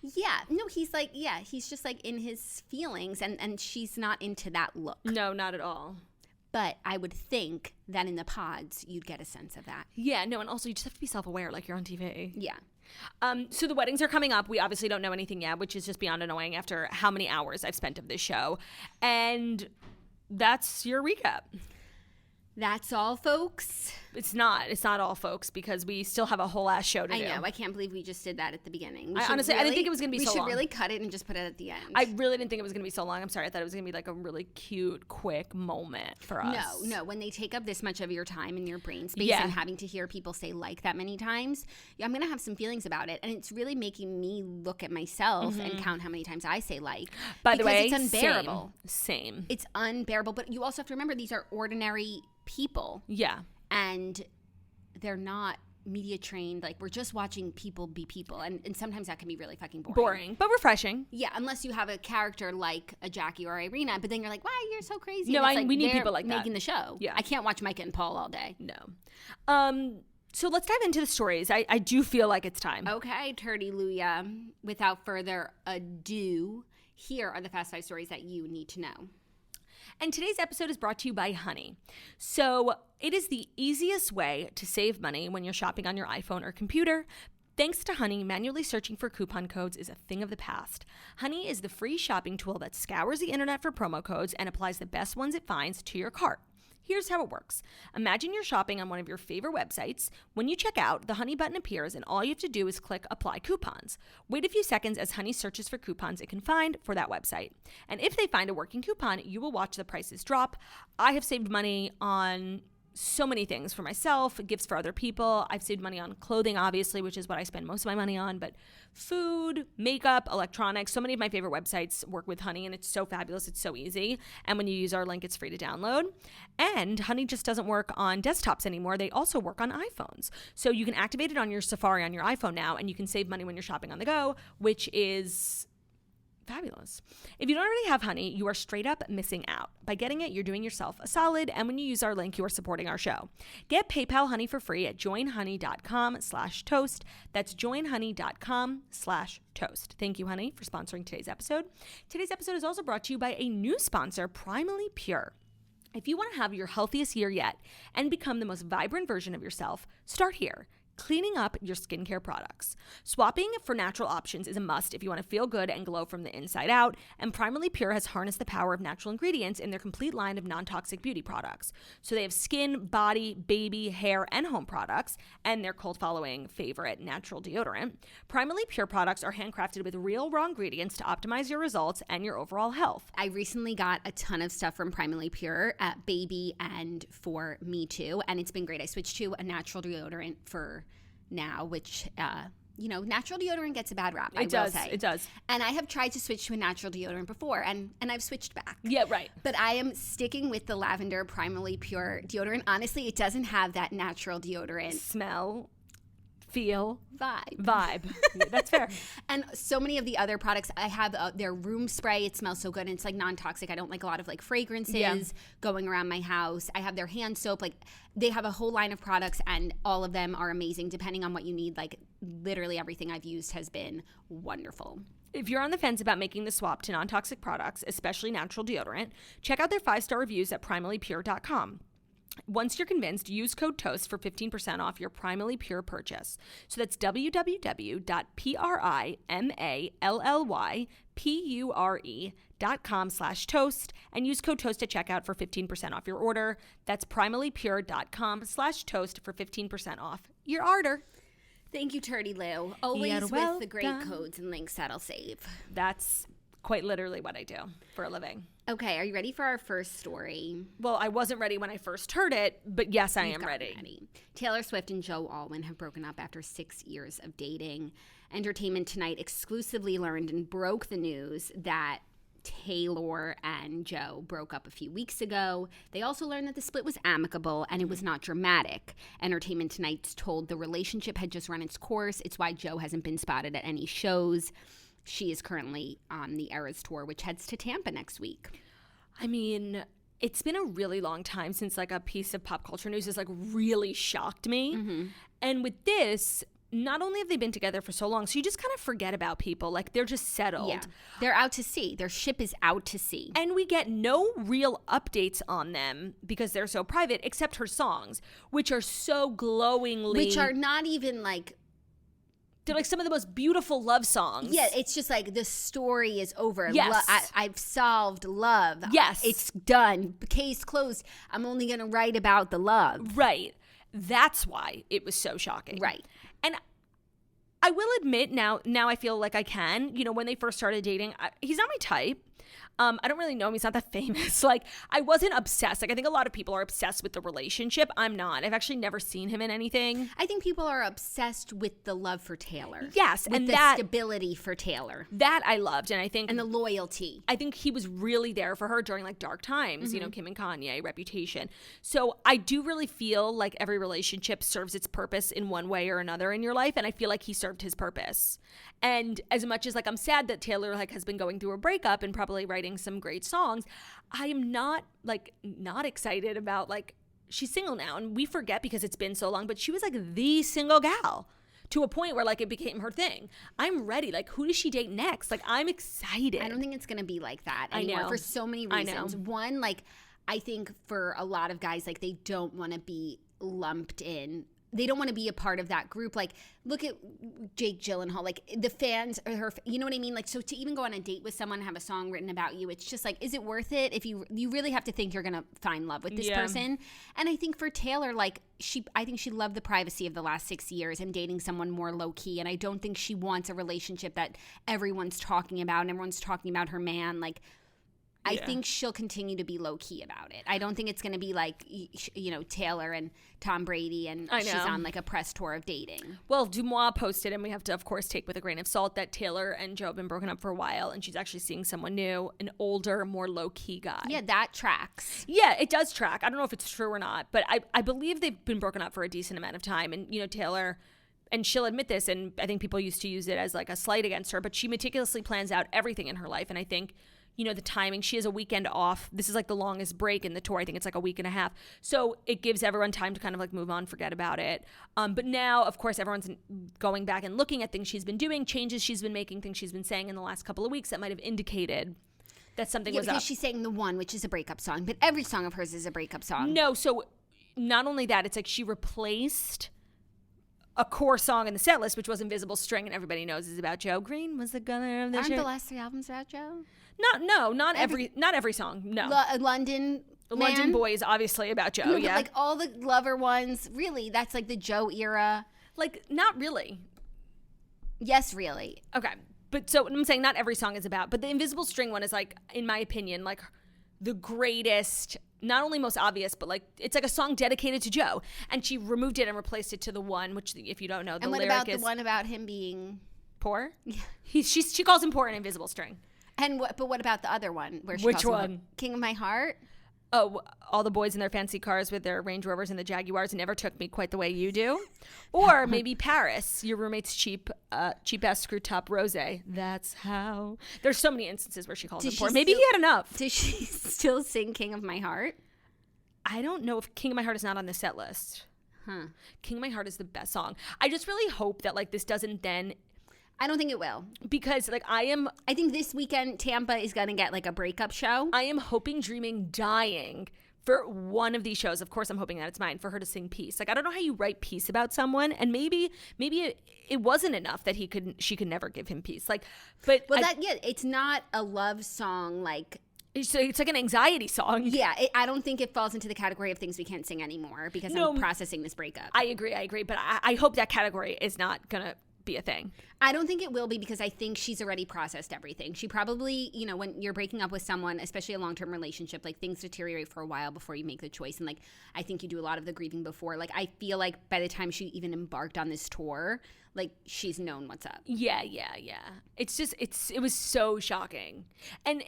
Yeah. No, he's like, he's just like in his feelings, and she's not into that look. No, not at all. But I would think that in the pods, you'd get a sense of that. Yeah, no, and also you just have to be self-aware, like you're on TV. Yeah. So the weddings are coming up. We obviously don't know anything yet, which is just beyond annoying after how many hours I've spent of this show. And that's your recap. That's all, folks. It's not all, folks, because we still have a whole ass show to do. I know. I can't believe we just did that at the beginning. Honestly, I didn't think it was going to be so long. We should really cut it and just put it at the end. I really didn't think it was going to be so long. I'm sorry. I thought it was going to be like a really cute, quick moment for us. No. When they take up this much of your time and your brain space and having to hear people say like that many times, I'm going to have some feelings about it. And it's really making me look at myself and count how many times I say like. By the way, it's unbearable. Same. It's unbearable. But you also have to remember these are ordinary people. Yeah. And they're not media trained. Like, we're just watching people be people. And sometimes that can be really fucking boring. But refreshing. Yeah, unless you have a character like a Jackie or Irina. But then you're like, wow, you're so crazy. No, like, we need people like making that. the show. Yeah. I can't watch Micah and Paul all day. No. So let's dive into the stories. I do feel like it's time. Okay, Turdy-luya. Without further ado, here are the Fast 5 stories that you need to know. And today's episode is brought to you by Honey. So it is the easiest way to save money when you're shopping on your iPhone or computer. Thanks to Honey, manually searching for coupon codes is a thing of the past. Honey is the free shopping tool that scours the internet for promo codes and applies the best ones it finds to your cart. Here's how it works. Imagine you're shopping on one of your favorite websites. When you check out, the Honey button appears and all you have to do is click Apply Coupons. Wait a few seconds as Honey searches for coupons it can find for that website. And if they find a working coupon, you will watch the prices drop. I have saved money on so many things for myself, gifts for other people. I've saved money on clothing, obviously, which is what I spend most of my money on, but food, makeup, electronics. So many of my favorite websites work with Honey, and it's so fabulous. It's so easy. And when you use our link, it's free to download. And Honey just doesn't work on desktops anymore. They also work on iPhones. So you can activate it on your Safari on your iPhone now, and you can save money when you're shopping on the go, which is fabulous. If you don't already have Honey, you are straight up missing out. By getting it, you're doing yourself a solid, and when you use our link, you are supporting our show. Get PayPal Honey for free at joinhoney.com/toast. That's joinhoney.com/toast. Thank you, Honey, for sponsoring today's episode. Today's episode is also brought to you by a new sponsor, Primally Pure. If you want to have your healthiest year yet and become the most vibrant version of yourself, start here. Cleaning up your skincare products. Swapping for natural options is a must if you want to feel good and glow from the inside out, and Primally Pure has harnessed the power of natural ingredients in their complete line of non-toxic beauty products. So they have skin, body, baby, hair, and home products, and their cult-following favorite, natural deodorant. Primally Pure products are handcrafted with real raw ingredients to optimize your results and your overall health. I recently got a ton of stuff from Primally Pure at baby and for me too, and it's been great. I switched to a natural deodorant for now, which natural deodorant gets a bad rap. It does. And I have tried to switch to a natural deodorant before, and I've switched back. Yeah, right. But I am sticking with the lavender Primally Pure deodorant. Honestly, it doesn't have that natural deodorant smell, feel, vibe. Yeah, that's fair. And so many of the other products, I have their room spray. It smells so good, and it's like non-toxic. I don't like a lot of like fragrances going around my house. I have their hand soap. Like, they have a whole line of products, and all of them are amazing depending on what you need. Like, literally everything I've used has been wonderful. If you're on the fence about making the swap to non-toxic products, especially natural deodorant, check out their 5-star reviews at primallypure.com. Once you're convinced, use code TOAST for 15% off your Primally Pure purchase. So that's www.primallypure.com/toast and use code TOAST at checkout for 15% off your order. That's primallypure.com/toast for 15% off your order. Thank you, Turdy Lou. Always with the great codes and links that'll save. That's quite literally what I do for a living. Okay, are you ready for our first story? Well, I wasn't ready when I first heard it, but yes, I am ready. Taylor Swift and Joe Alwyn have broken up after 6 years of dating. Entertainment Tonight exclusively learned and broke the news that Taylor and Joe broke up a few weeks ago. They also learned that the split was amicable and it was not dramatic. Entertainment Tonight told the relationship had just run its course. It's why Joe hasn't been spotted at any shows. She is currently on the Eras tour, which heads to Tampa next week. I mean, it's been a really long time since like a piece of pop culture news has like really shocked me. Mm-hmm. And with this, not only have they been together for so long, so you just kind of forget about people. Like, they're just settled. Yeah. They're out to sea. Their ship is out to sea. And we get no real updates on them because they're so private, except her songs, which are so glowingly... Which are not even like... They're like some of the most beautiful love songs. Yeah, it's just like the story is over. Yes. I've solved love. Yes. It's done. Case closed. I'm only going to write about the love. Right. That's why it was so shocking. Right. And I will admit now I feel like I can, when they first started dating, he's not my type. I don't really know him. He's not that famous. Like, I wasn't obsessed. Like, I think a lot of people are obsessed with the relationship. I'm not. I've actually never seen him in anything. I think people are obsessed with the love for Taylor. Yes. With and the that stability for Taylor. That I loved. And I think. And the loyalty. I think he was really there for her during, like, dark times, Mm-hmm. Kim and Kanye, Reputation. So I do really feel like every relationship serves its purpose in one way or another in your life. And I feel like he served his purpose. And as much as, like, I'm sad that Taylor, like, has been going through a breakup and probably writing some great songs, I am not excited about, like, she's single now. And we forget because it's been so long, but she was, like, the single gal to a point where, like, it became her thing. I'm ready. Like, who does she date next? Like, I'm excited. I don't think it's going to be like that anymore. I know. For so many reasons. One, like, I think for a lot of guys, like, they don't want to be lumped in. They don't want to be a part of that group. Like, look at Jake Gyllenhaal. Like, the fans are her. You know what I mean? Like, so to even go on a date with someone and have a song written about you, it's just like, is it worth it? If you really have to think you're gonna find love with this person. And I think for Taylor, like, I think she loved the privacy of the last 6 years and dating someone more low key. And I don't think she wants a relationship that everyone's talking about and everyone's talking about her man. Like, I think she'll continue to be low-key about it. I don't think it's going to be like, Taylor and Tom Brady and she's on like a press tour of dating. Well, Dumois posted, and we have to, of course, take with a grain of salt, that Taylor and Joe have been broken up for a while, and she's actually seeing someone new, an older, more low-key guy. Yeah, that tracks. Yeah, it does track. I don't know if it's true or not, but I believe they've been broken up for a decent amount of time. And, Taylor, and she'll admit this, and I think people used to use it as like a slight against her, but she meticulously plans out everything in her life. And I think the timing, she has a weekend off. This is like the longest break in the tour. I think it's like a week and a half. So it gives everyone time to kind of like move on, forget about it. But now, of course, everyone's going back and looking at things she's been doing, changes she's been making, things she's been saying in the last couple of weeks that might have indicated that something was up. Because she's saying The One, which is a breakup song, but every song of hers is a breakup song. No, so not only that, it's like she replaced a core song in the set list, which was Invisible String, and everybody knows is about Joe. Green was the color of the Aren't shirt. the last 3 albums about Joe? Not every song. No. London Boy is obviously about Joe. But like all the Lover ones, really, that's like the Joe era. Like, not really. Yes, really. Okay. But so I'm saying not every song is about, but the Invisible String one is like, in my opinion, like the greatest, not only most obvious, but like it's like a song dedicated to Joe. And she removed it and replaced it to The One, which, if you don't know, the lyric is. And what about the one about him being poor? Yeah. She calls him poor in Invisible String. And what about the other one where she Which calls one? him King of My Heart? Oh, all the boys in their fancy cars with their Range Rovers and the Jaguars never took me quite the way you do. Or maybe Paris, your roommate's cheap ass screw top rosé. That's how. There's so many instances where she calls him poor. Maybe he had enough. Does she still sing King of My Heart? I don't know if King of My Heart is not on the set list. Huh. King of My Heart is the best song. I just really hope that like this doesn't then. I don't think it will. Because like I think this weekend Tampa is going to get like a breakup show. I am hoping, dreaming, dying for one of these shows. Of course I'm hoping that it's mine, for her to sing Peace. Like I don't know how you write peace about someone, and maybe it wasn't enough that she could never give him peace. Like, but it's not a love song like. It's like an anxiety song. Yeah, I don't think it falls into the category of things we can't sing anymore because I'm processing this breakup. I agree. But I hope that category is not going to be a thing. I don't think it will be because I think she's already processed everything. She probably, when you're breaking up with someone, especially a long-term relationship, like things deteriorate for a while before you make the choice. And like, I think you do a lot of the grieving before. Like, I feel like by the time she even embarked on this tour, like she's known what's up. Yeah. It's just, it was so shocking. And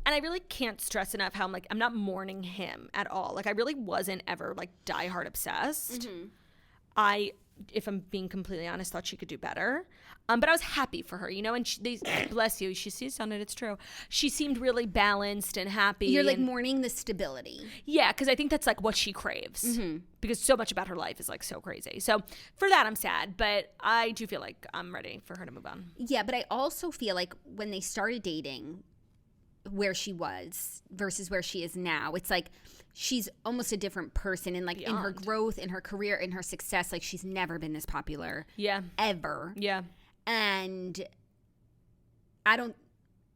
I really can't stress enough how I'm not mourning him at all. Like I really wasn't ever like diehard obsessed. Mm-hmm. If I'm being completely honest, thought she could do better. But I was happy for her, and bless you, she sees on it, it's true. She seemed really balanced and happy. You're like mourning the stability. Yeah, because I think that's like what she craves. Mm-hmm. Because so much about her life is like so crazy. So for that, I'm sad, but I do feel like I'm ready for her to move on. Yeah, but I also feel like when they started dating, where she was versus where she is now, it's like she's almost a different person, and like in her growth, in her career, in her success, like she's never been this popular ever. Yeah. And I don't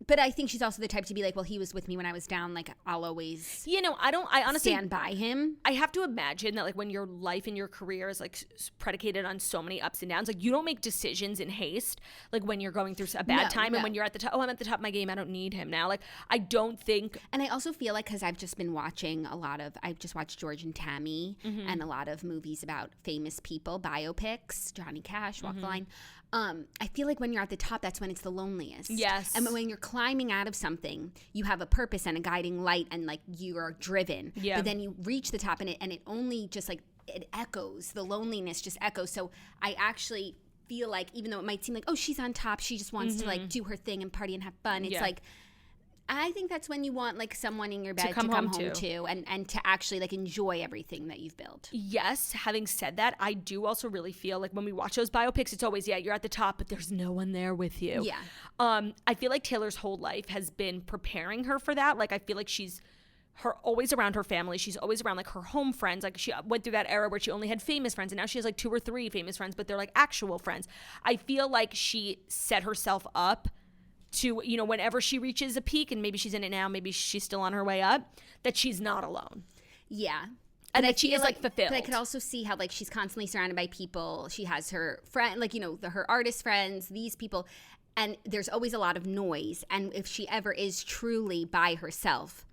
But I think she's also the type to be like, well, he was with me when I was down. Like, I'll always I honestly stand by him. I have to imagine that, like, when your life and your career is, like, predicated on so many ups and downs, like, you don't make decisions in haste, like, when you're going through a bad time. And when you're at the top, I'm at the top of my game, I don't need him now. Like, I don't think. And I also feel like, because I've just been watching I've just watched George and Tammy and a lot of movies about famous people, biopics, Johnny Cash, Walk the Line. I feel like when you're at the top, that's when it's the loneliest. Yes. And when you're climbing out of something, you have a purpose and a guiding light, and like you are driven. Yeah. But then you reach the top, and it only just like it echoes. The loneliness just echoes. So I actually feel like, even though it might seem like, oh, she's on top, she just wants to like do her thing and party and have fun. It's like, I think that's when you want like someone in your bed to come home to and to actually like enjoy everything that you've built. Yes. Having said that, I do also really feel like when we watch those biopics, it's always, you're at the top, but there's no one there with you. Yeah. I feel like Taylor's whole life has been preparing her for that. Like, I feel like she's always around her family. She's always around like her home friends. Like, she went through that era where she only had famous friends, and now she has like 2 or 3 famous friends, but they're like actual friends. I feel like she set herself up to, whenever she reaches a peak, and maybe she's in it now, maybe she's still on her way up, that she's not alone. Yeah. And that she is like fulfilled. But I could also see how like she's constantly surrounded by people. She has her friend, like, her artist friends, these people, and there's always a lot of noise. And if she ever is truly by herself,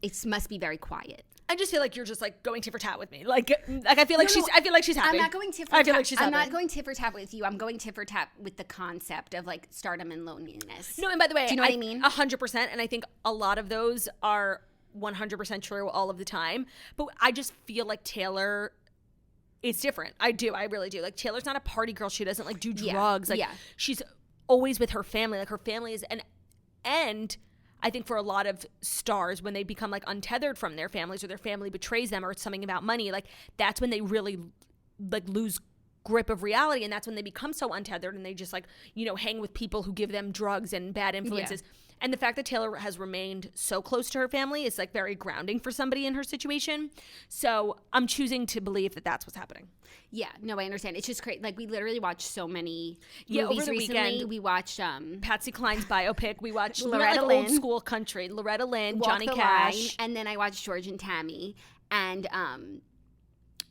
it must be very quiet. I just feel like you're just like going tit for tat with me. Like I feel like I feel like she's happy. I'm not going tit for tat. I feel like she's happy. I'm not going tit for tat with you. I'm going tit for tat with the concept of like stardom and loneliness. No, and by the way, do you know what I mean? 100%. And I think a lot of those are 100% true all of the time. But I just feel like Taylor, it's different. I really do. Like, Taylor's not a party girl. She doesn't like do drugs. Like, she's always with her family. Like, her family is and I think for a lot of stars, when they become like untethered from their families, or their family betrays them, or it's something about money, like that's when they really like lose grip of reality, and that's when they become so untethered, and they just like hang with people who give them drugs and bad influences. And the fact that Taylor has remained so close to her family is like very grounding for somebody in her situation. So I'm choosing to believe that that's what's happening. Yeah, no, I understand. It's just crazy. Like, we literally watched so many movies over the recently. Weekend. We watched Patsy Cline's biopic. We watched Loretta like Lynn, old school country. Loretta Lynn, Walk Johnny the Cash, Line, and then I watched George and Tammy. And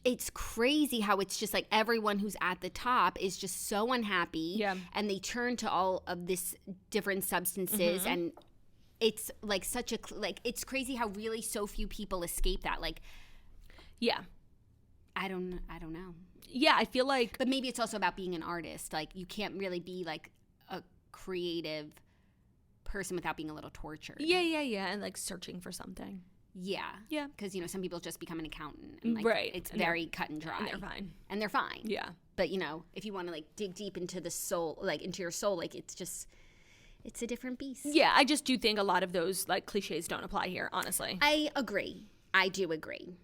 it's crazy how it's just like everyone who's at the top is just so unhappy. Yeah. And they turn to all of this different substances, and it's like such a it's crazy how really so few people escape that. Like, yeah, I don't know. Yeah, I feel like, but maybe it's also about being an artist. Like, you can't really be like a creative person without being a little tortured. Yeah, and like searching for something. Yeah. Because some people just become an accountant, and like, right. It's very cut and dry, and they're fine. Yeah. But if you want to like dig deep into the soul, like into your soul, like it's a different beast. Yeah, I just do think a lot of those like cliches don't apply here, honestly. I agree. I do agree.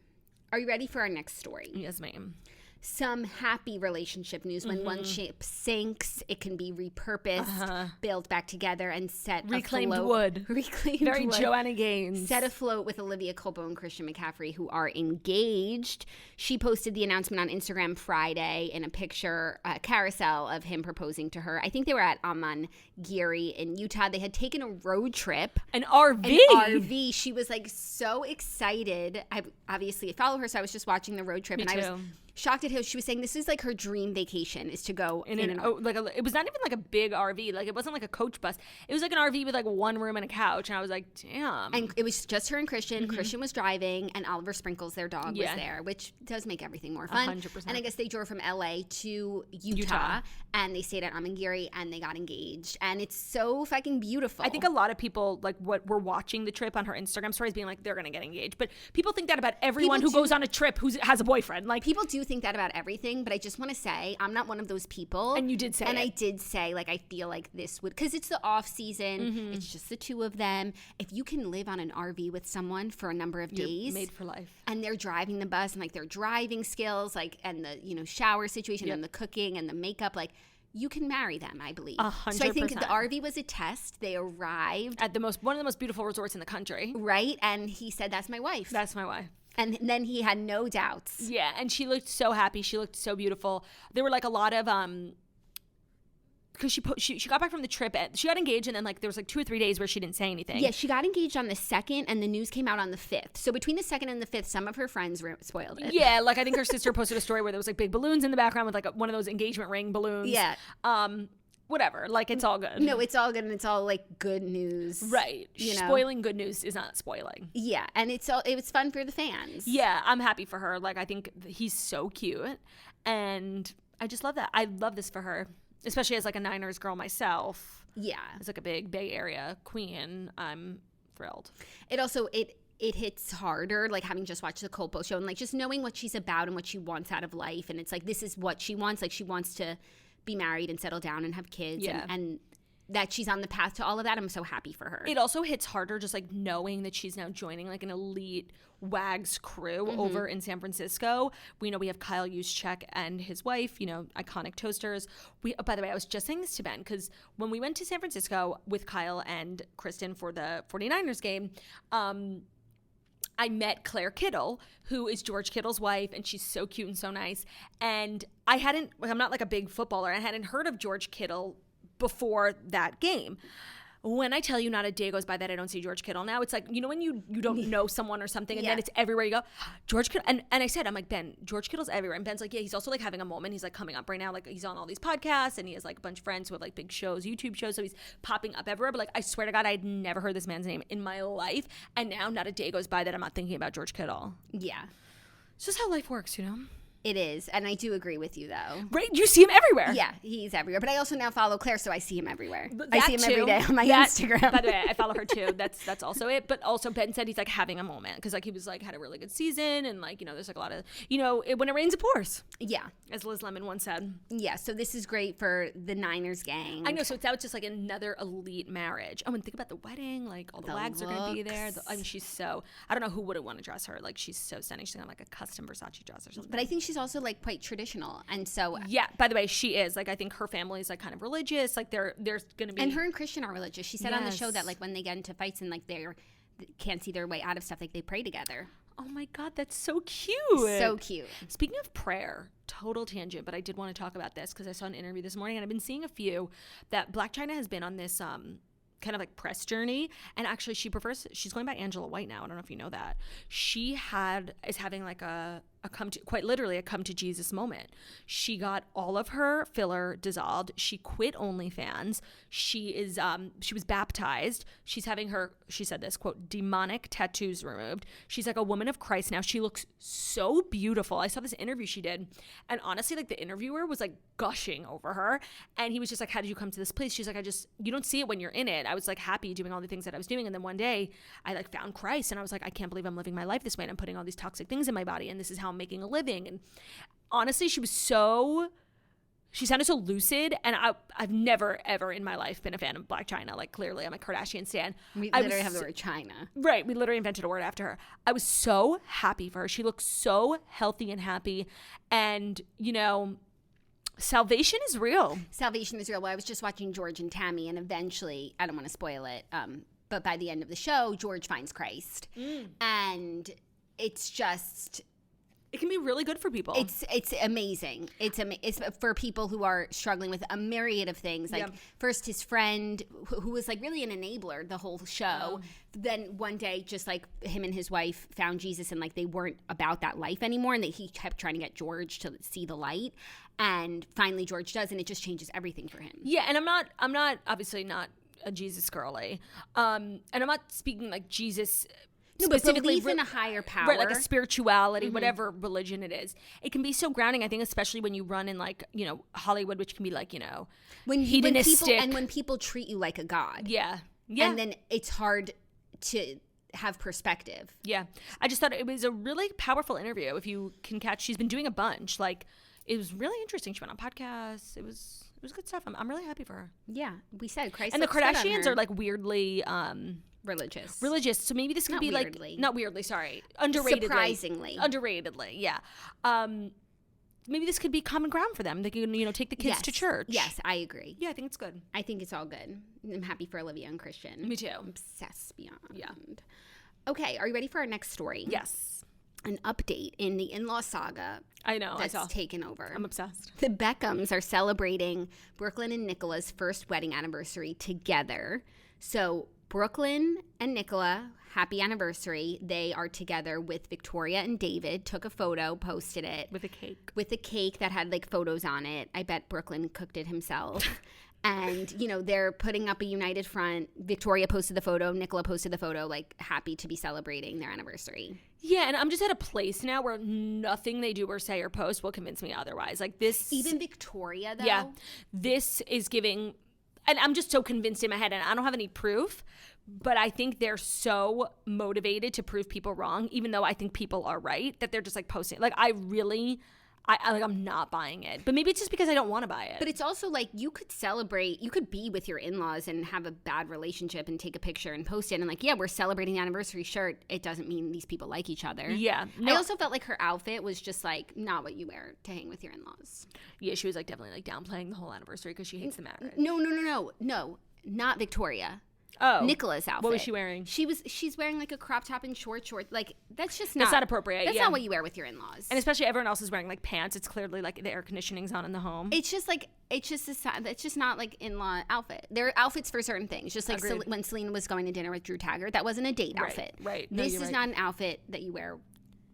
Are you ready for our next story? Yes, ma'am. Some happy relationship news. When one ship sinks, it can be repurposed, built back together, and set reclaimed afloat. wood. Reclaimed Very wood. Joanna Gaines. Set afloat with Olivia, Culpo, and Christian McCaffrey, who are engaged. She posted the announcement on Instagram Friday in a picture, carousel of him proposing to her. I think they were at Amangiri in Utah. They had taken a road trip. An RV. She was like so excited. I obviously follow her, so I was just watching the road trip. Me and too. I was shocked at how she was saying this is like her dream vacation, is to go it was not even like a big RV. Like, it wasn't like a coach bus. It was like an RV with like one room and a couch. And I was like, damn. And it was just her and Christian. Christian was driving, and Oliver Sprinkles, their dog, was there, which does make everything more fun. 100%. And I guess they drove from LA to Utah. And they stayed at Amangiri, and they got engaged. And it's so fucking beautiful. I think a lot of people like what were watching the trip on her Instagram stories being like, they're gonna get engaged. But people think that about everyone who goes on a trip who has a boyfriend. Like, people do think that about everything, but I just want to say I'm not one of those people. And you did say I did say, like, I feel like this would, because it's the off season, it's just the two of them. If you can live on an RV with someone for a number of days, you're made for life. And they're driving the bus, and like their driving skills, like, and the shower situation, and the cooking and the makeup, like, you can marry them, I believe. 100%. So I think the RV was a test. They arrived at one of the most beautiful resorts in the country. Right. And he said, that's my wife. That's my wife. And then he had no doubts. Yeah. And she looked so happy. She looked so beautiful. There were like a lot of because she got back from the trip and she got engaged, and then like there was like 2 or 3 days where she didn't say anything. Yeah, she got engaged on the 2nd, and the news came out on the 5th. So between the 2nd and the 5th, some of her friends spoiled it. Yeah, like I think her sister posted a story where there was like big balloons in the background with like one of those engagement ring balloons. Yeah. Whatever, like it's all good. No, it's all good, and it's all like good news. Right. You know? Spoiling good news is not spoiling. Yeah, and it was fun for the fans. Yeah, I'm happy for her. Like I think he's so cute, and I just love that. I love this for her, especially as like a Niners girl myself. Yeah. It's like a big Bay Area queen. I'm thrilled. It also it hits harder, like having just watched the Culpo show and like just knowing what she's about and what she wants out of life, and it's like this is what she wants. Like she wants to be married and settle down and have kids, and that she's on the path to all of that. I'm so happy for her. It also hits harder just like knowing that she's now joining like an elite WAGs crew over in San Francisco. We know we have Kyle Juszczyk and his wife, you know, iconic toasters. By the way, I was just saying this to Ben because when we went to San Francisco with Kyle and Kristen for the 49ers game, I met Claire Kittle, who is George Kittle's wife, and she's so cute and so nice. And I'm not like a big footballer. I hadn't heard of George Kittle before that game. When I tell you not a day goes by that I don't see George Kittle now, it's like, you know, when you don't know someone or something and then it's everywhere you go, George Kittle. And I said, I'm like, Ben, George Kittle's everywhere. And Ben's like, yeah, he's also like having a moment. He's like coming up right now. Like he's on all these podcasts and he has like a bunch of friends who have like big shows, YouTube shows. So he's popping up everywhere. But like, I swear to God, I'd never heard this man's name in my life. And now not a day goes by that I'm not thinking about George Kittle. Yeah. It's just how life works, you know? It is, and I do agree with you, though. Right? You see him everywhere. Yeah, he's everywhere. But I also now follow Claire, so I see him everywhere. That I see him every day on my Instagram. By the way, I follow her too. That's also it. But also Ben said he's like having a moment because like he was like had a really good season and like, you know, there's like a lot of, you know, when it rains it pours. Yeah. As Liz Lemon once said. Yeah, so this is great for the Niners gang. I know, so it's just like another elite marriage. Oh, and think about the wedding, like all the WAGs are going to be there. I mean, she's so, I don't know who wouldn't want to dress her. Like she's so stunning. She's got like a custom Versace dress or something. But I think she's also like quite traditional, and so yeah, by the way, she is like, I think her family is like kind of religious, like there's gonna be, and her and Christian are religious. She said on the show that like when they get into fights and like they can't see their way out of stuff, like they pray together. Oh my God, that's so cute. So cute. Speaking of prayer, total tangent, but I did want to talk about this because I saw an interview this morning and I've been seeing a few that Blac Chyna has been on this kind of like press journey, and actually she's going by Angela White now. I don't know if you know that. She is having like quite literally a come to Jesus moment. She got all of her filler dissolved. She quit OnlyFans. She was baptized. She's having she said this, quote, demonic tattoos removed. She's like a woman of Christ now. She looks so beautiful. I saw this interview she did, and honestly, like the interviewer was like gushing over her, and he was just like, how did you come to this place? She's like, you don't see it when you're in it. I was like happy doing all the things that I was doing, and then one day I like found Christ, and I was like, I can't believe I'm living my life this way, and I'm putting all these toxic things in my body, and this is how I'm making a living. And honestly, she sounded so lucid, and I've never ever in my life been a fan of Blac Chyna. Like clearly I'm a Kardashian stan. We literally have the word China. Right, we literally invented a word after her. I was so happy for her. She looked so healthy and happy, and you know, salvation is real. Salvation is real. Well, I was just watching George and Tammy, and eventually, I don't want to spoil it, but by the end of the show, George finds Christ, and it's just, it can be really good for people. It's amazing. It's for people who are struggling with a myriad of things. Like first his friend who was like really an enabler the whole show. Then one day just like him and his wife found Jesus, and like they weren't about that life anymore, and he kept trying to get George to see the light. And finally George does, and it just changes everything for him. Yeah, and I'm not obviously not a Jesus girly. And I'm not speaking like Jesus. No, but belief in a higher power. Right, like a spirituality, whatever religion it is. It can be so grounding, I think, especially when you run in, like, you know, Hollywood, which can be like, you know, hedonistic. When people treat you like a god. Yeah. And then it's hard to have perspective. Yeah. I just thought it was a really powerful interview. If you can catch, she's been doing a bunch. Like, it was really interesting. She went on podcasts. It was good stuff. I'm really happy for her. Yeah. We said Christ. And the Kardashians are like weirdly religious, so maybe this could not be weirdly. Like not weirdly, sorry, underratedly, yeah. Maybe this could be common ground for them. They can, you know, take the kids to church. Yes, I agree. Yeah, I think it's good. I think it's all good. I'm happy for Olivia and Christian. Me too. I'm obsessed beyond. Yeah. Okay, are you ready for our next story? Yes. an update in the in-law saga. I know. That's I saw. taken over. I'm obsessed. The Beckhams are celebrating Brooklyn and Nicola's first wedding anniversary together. So Brooklyn and Nicola, happy anniversary. They are together with Victoria and David. Took a photo, posted it. With a cake. With a cake that had like photos on it. I bet Brooklyn cooked it himself. And, you know, they're putting up a united front. Victoria posted the photo. Nicola posted the photo, like, happy to be celebrating their anniversary. Yeah, and I'm just at a place now where nothing they do or say or post will convince me otherwise. Like this. Even Victoria, though. Yeah. This is giving, and I'm just so convinced in my head, and I don't have any proof, but I think they're so motivated to prove people wrong, even though I think people are right, that they're just like posting. Like, I'm not buying it. But maybe it's just because I don't want to buy it. But it's also like you could celebrate, you could be with your in-laws and have a bad relationship and take a picture and post it and like, yeah, we're celebrating the anniversary. Sure, it doesn't mean these people like each other. Yeah. No. I also felt like her outfit was just like not what you wear to hang with your in-laws. Yeah, she was like definitely like downplaying the whole anniversary because she hates the marriage. No, not Victoria. Oh, Nicola's outfit. What was she wearing? She's wearing like a crop top and short. Like that's not appropriate. That's yeah. not what you wear with your in-laws. And especially everyone else is wearing like pants. It's clearly like the air conditioning's on in the home. It's just not like in-law outfit. There are outfits for certain things. Just like when Selena was going to dinner with Drew Taggart, that wasn't a date outfit. Right. No, this is not an outfit that you wear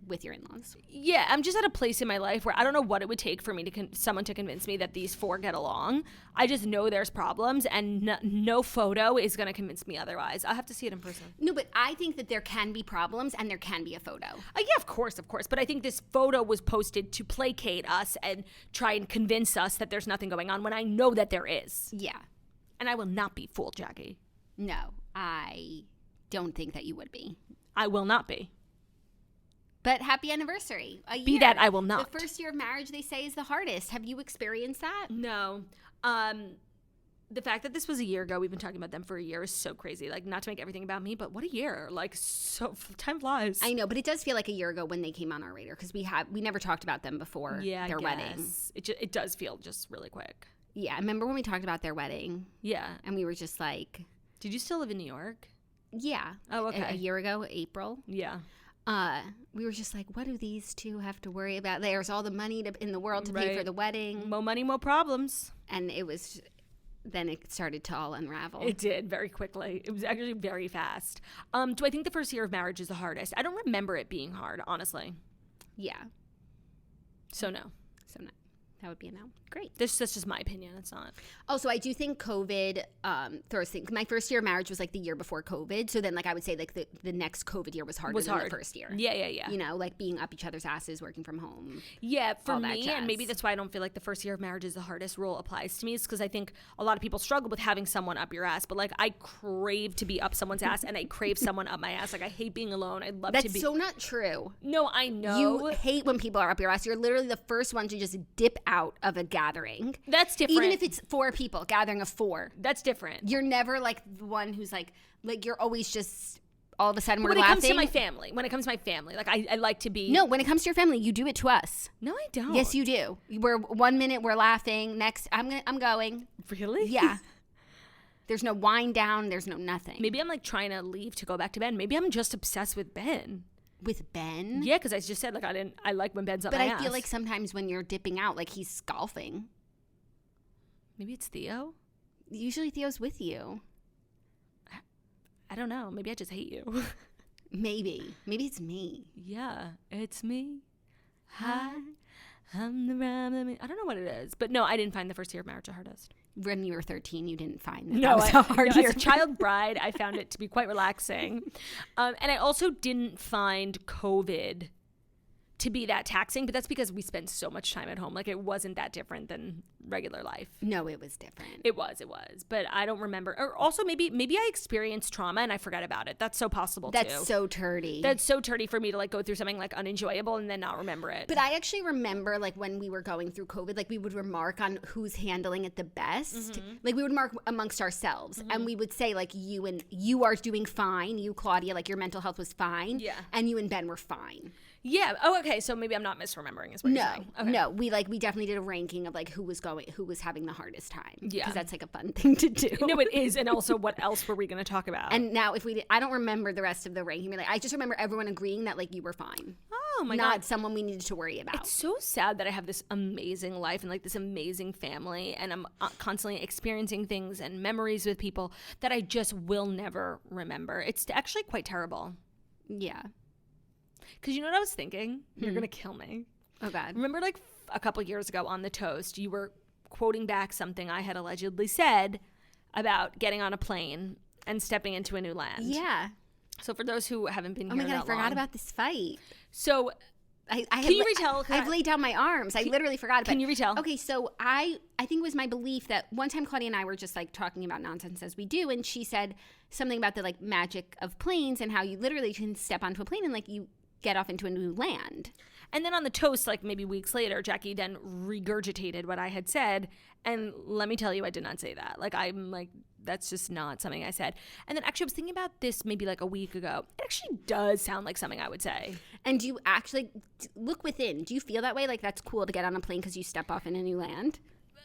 with your in-laws. Yeah, I'm just at a place in my life where I don't know what it would take for me to someone to convince me that these four get along. I just know there's problems, and no photo is going to convince me otherwise. I'll have to see it in person. No, but I think that there can be problems and there can be a photo. Yeah, of course. But I think this photo was posted to placate us and try and convince us that there's nothing going on when I know that there is. Yeah. And I will not be fooled, Jackie. No, I don't think that you would be. I will not be. But happy anniversary. Be that I will not. The first year of marriage, they say, is the hardest. Have you experienced that? No. The fact that this was a year ago, we've been talking about them for a year, is so crazy. Like, not to make everything about me, but what a year. Like, so time flies. I know, but it does feel like a year ago when they came on our radar because we never talked about them before their wedding. It does feel just really quick. Yeah, I remember when we talked about their wedding. Yeah. And we were just like... Did you still live in New York? Yeah. Oh, okay. A year ago, April. Yeah. We were just like, what do these two have to worry about? There's all the money in the world to pay for the wedding. More money, more problems. And then it started to all unravel. It did very quickly. It was actually very fast. Do I think the first year of marriage is the hardest? I don't remember it being hard, honestly. Yeah. So no. That would be a no. Great. That's just my opinion. It's not. Also, I do think COVID throws things. My first year of marriage was like the year before COVID. So then like I would say like the next COVID year was harder than the first year. Yeah. You know, like being up each other's asses, working from home. Yeah, for me, and maybe that's why I don't feel like the first year of marriage is the hardest rule applies to me, is because I think a lot of people struggle with having someone up your ass. But like I crave to be up someone's ass, and I crave someone up my ass. Like I hate being alone. I'd love to be. That's so not true. No, I know. You hate when people are up your ass. You're literally the first one to just dip out of a gathering. That's different. Even if it's 4 people, gathering of 4. That's different. You're never like the one who's like you're always just all of a sudden we're laughing. When it comes to my family, like I like to be. No, when it comes to your family, you do it to us. No, I don't. Yes, you do. We're 1 minute we're laughing. Next, I'm going. Really? Yeah. There's no wind down. There's no nothing. Maybe I'm like trying to leave to go back to Ben. Maybe I'm just obsessed with Ben. With Ben? Yeah, because I just said like I like when Ben's up my ass. But I feel like sometimes when you're dipping out, like he's golfing. Maybe it's Theo? Usually Theo's with you. I don't know. Maybe I just hate you. Maybe it's me. Yeah, it's me. Hi, I'm the rabbit. I don't know what it is. But no, I didn't find the first year of marriage the hardest. When you were 13, you didn't find that was a hard year. As a child bride, I found it to be quite relaxing. And I also didn't find COVID to be that taxing, but that's because we spend so much time at home. Like it wasn't that different than regular life. No, it was different. It was. But I don't remember. Or also maybe I experienced trauma and I forgot about it. That's so possible too. That's so turdy. That's so turdy for me to like go through something like unenjoyable and then not remember it. But I actually remember like when we were going through COVID, like we would remark on who's handling it the best. Mm-hmm. Like we would mark amongst ourselves and we would say like you are doing fine. You, Claudia, like your mental health was fine. Yeah. And you and Ben were fine. Yeah. Oh, okay. So maybe I'm not misremembering is what you're saying. Okay. No. We definitely did a ranking of like who was having the hardest time. Yeah. Because that's like a fun thing to do. No, it is. And also what else were we going to talk about? And now I don't remember the rest of the ranking. Like I just remember everyone agreeing that like you were fine. Oh my not God. someone we needed to worry about. It's so sad that I have this amazing life and like this amazing family, and I'm constantly experiencing things and memories with people that I just will never remember. It's actually quite terrible. Yeah. Because you know what I was thinking? You're going to kill me. Oh, God. Remember like a couple years ago on The Toast, you were quoting back something I had allegedly said about getting on a plane and stepping into a new land. Yeah. So for those who haven't been here Oh my God, that I forgot long, about this fight. So can you retell? I've laid down my arms. I literally forgot about it. Can you retell? Okay, so I think it was my belief that one time Claudia and I were just like talking about nonsense as we do, and she said something about the like magic of planes and how you literally can step onto a plane and like you get off into a new land. And then on The Toast, like maybe weeks later, Jackie then regurgitated what I had said. And let me tell you, I did not say that. Like, I'm like, that's just not something I said. And then actually, I was thinking about this maybe like a week ago. It actually does sound like something I would say. And do you actually look within? Do you feel that way? Like that's cool to get on a plane because you step off in a new land?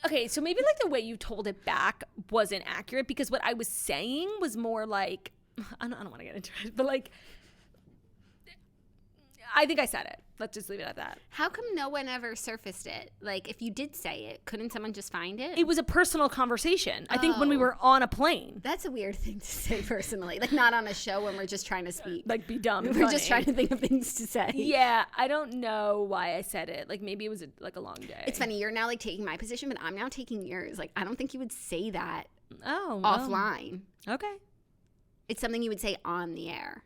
Okay, so maybe like the way you told it back wasn't accurate, because what I was saying was more like, I don't want to get into it, but like, I think I said it. Let's just leave it at that. How come no one ever surfaced it? Like, if you did say it, couldn't someone just find it? It was a personal conversation. I think when we were on a plane. That's a weird thing to say personally. Like, not on a show when we're just trying to speak. Like, be dumb and We're funny. just trying to think of things to say. Yeah, I don't know why I said it. Like, maybe it was like a long day. It's funny. You're now, like, taking my position, but I'm now taking yours. Like, I don't think you would say that offline. Okay. It's something you would say on the air.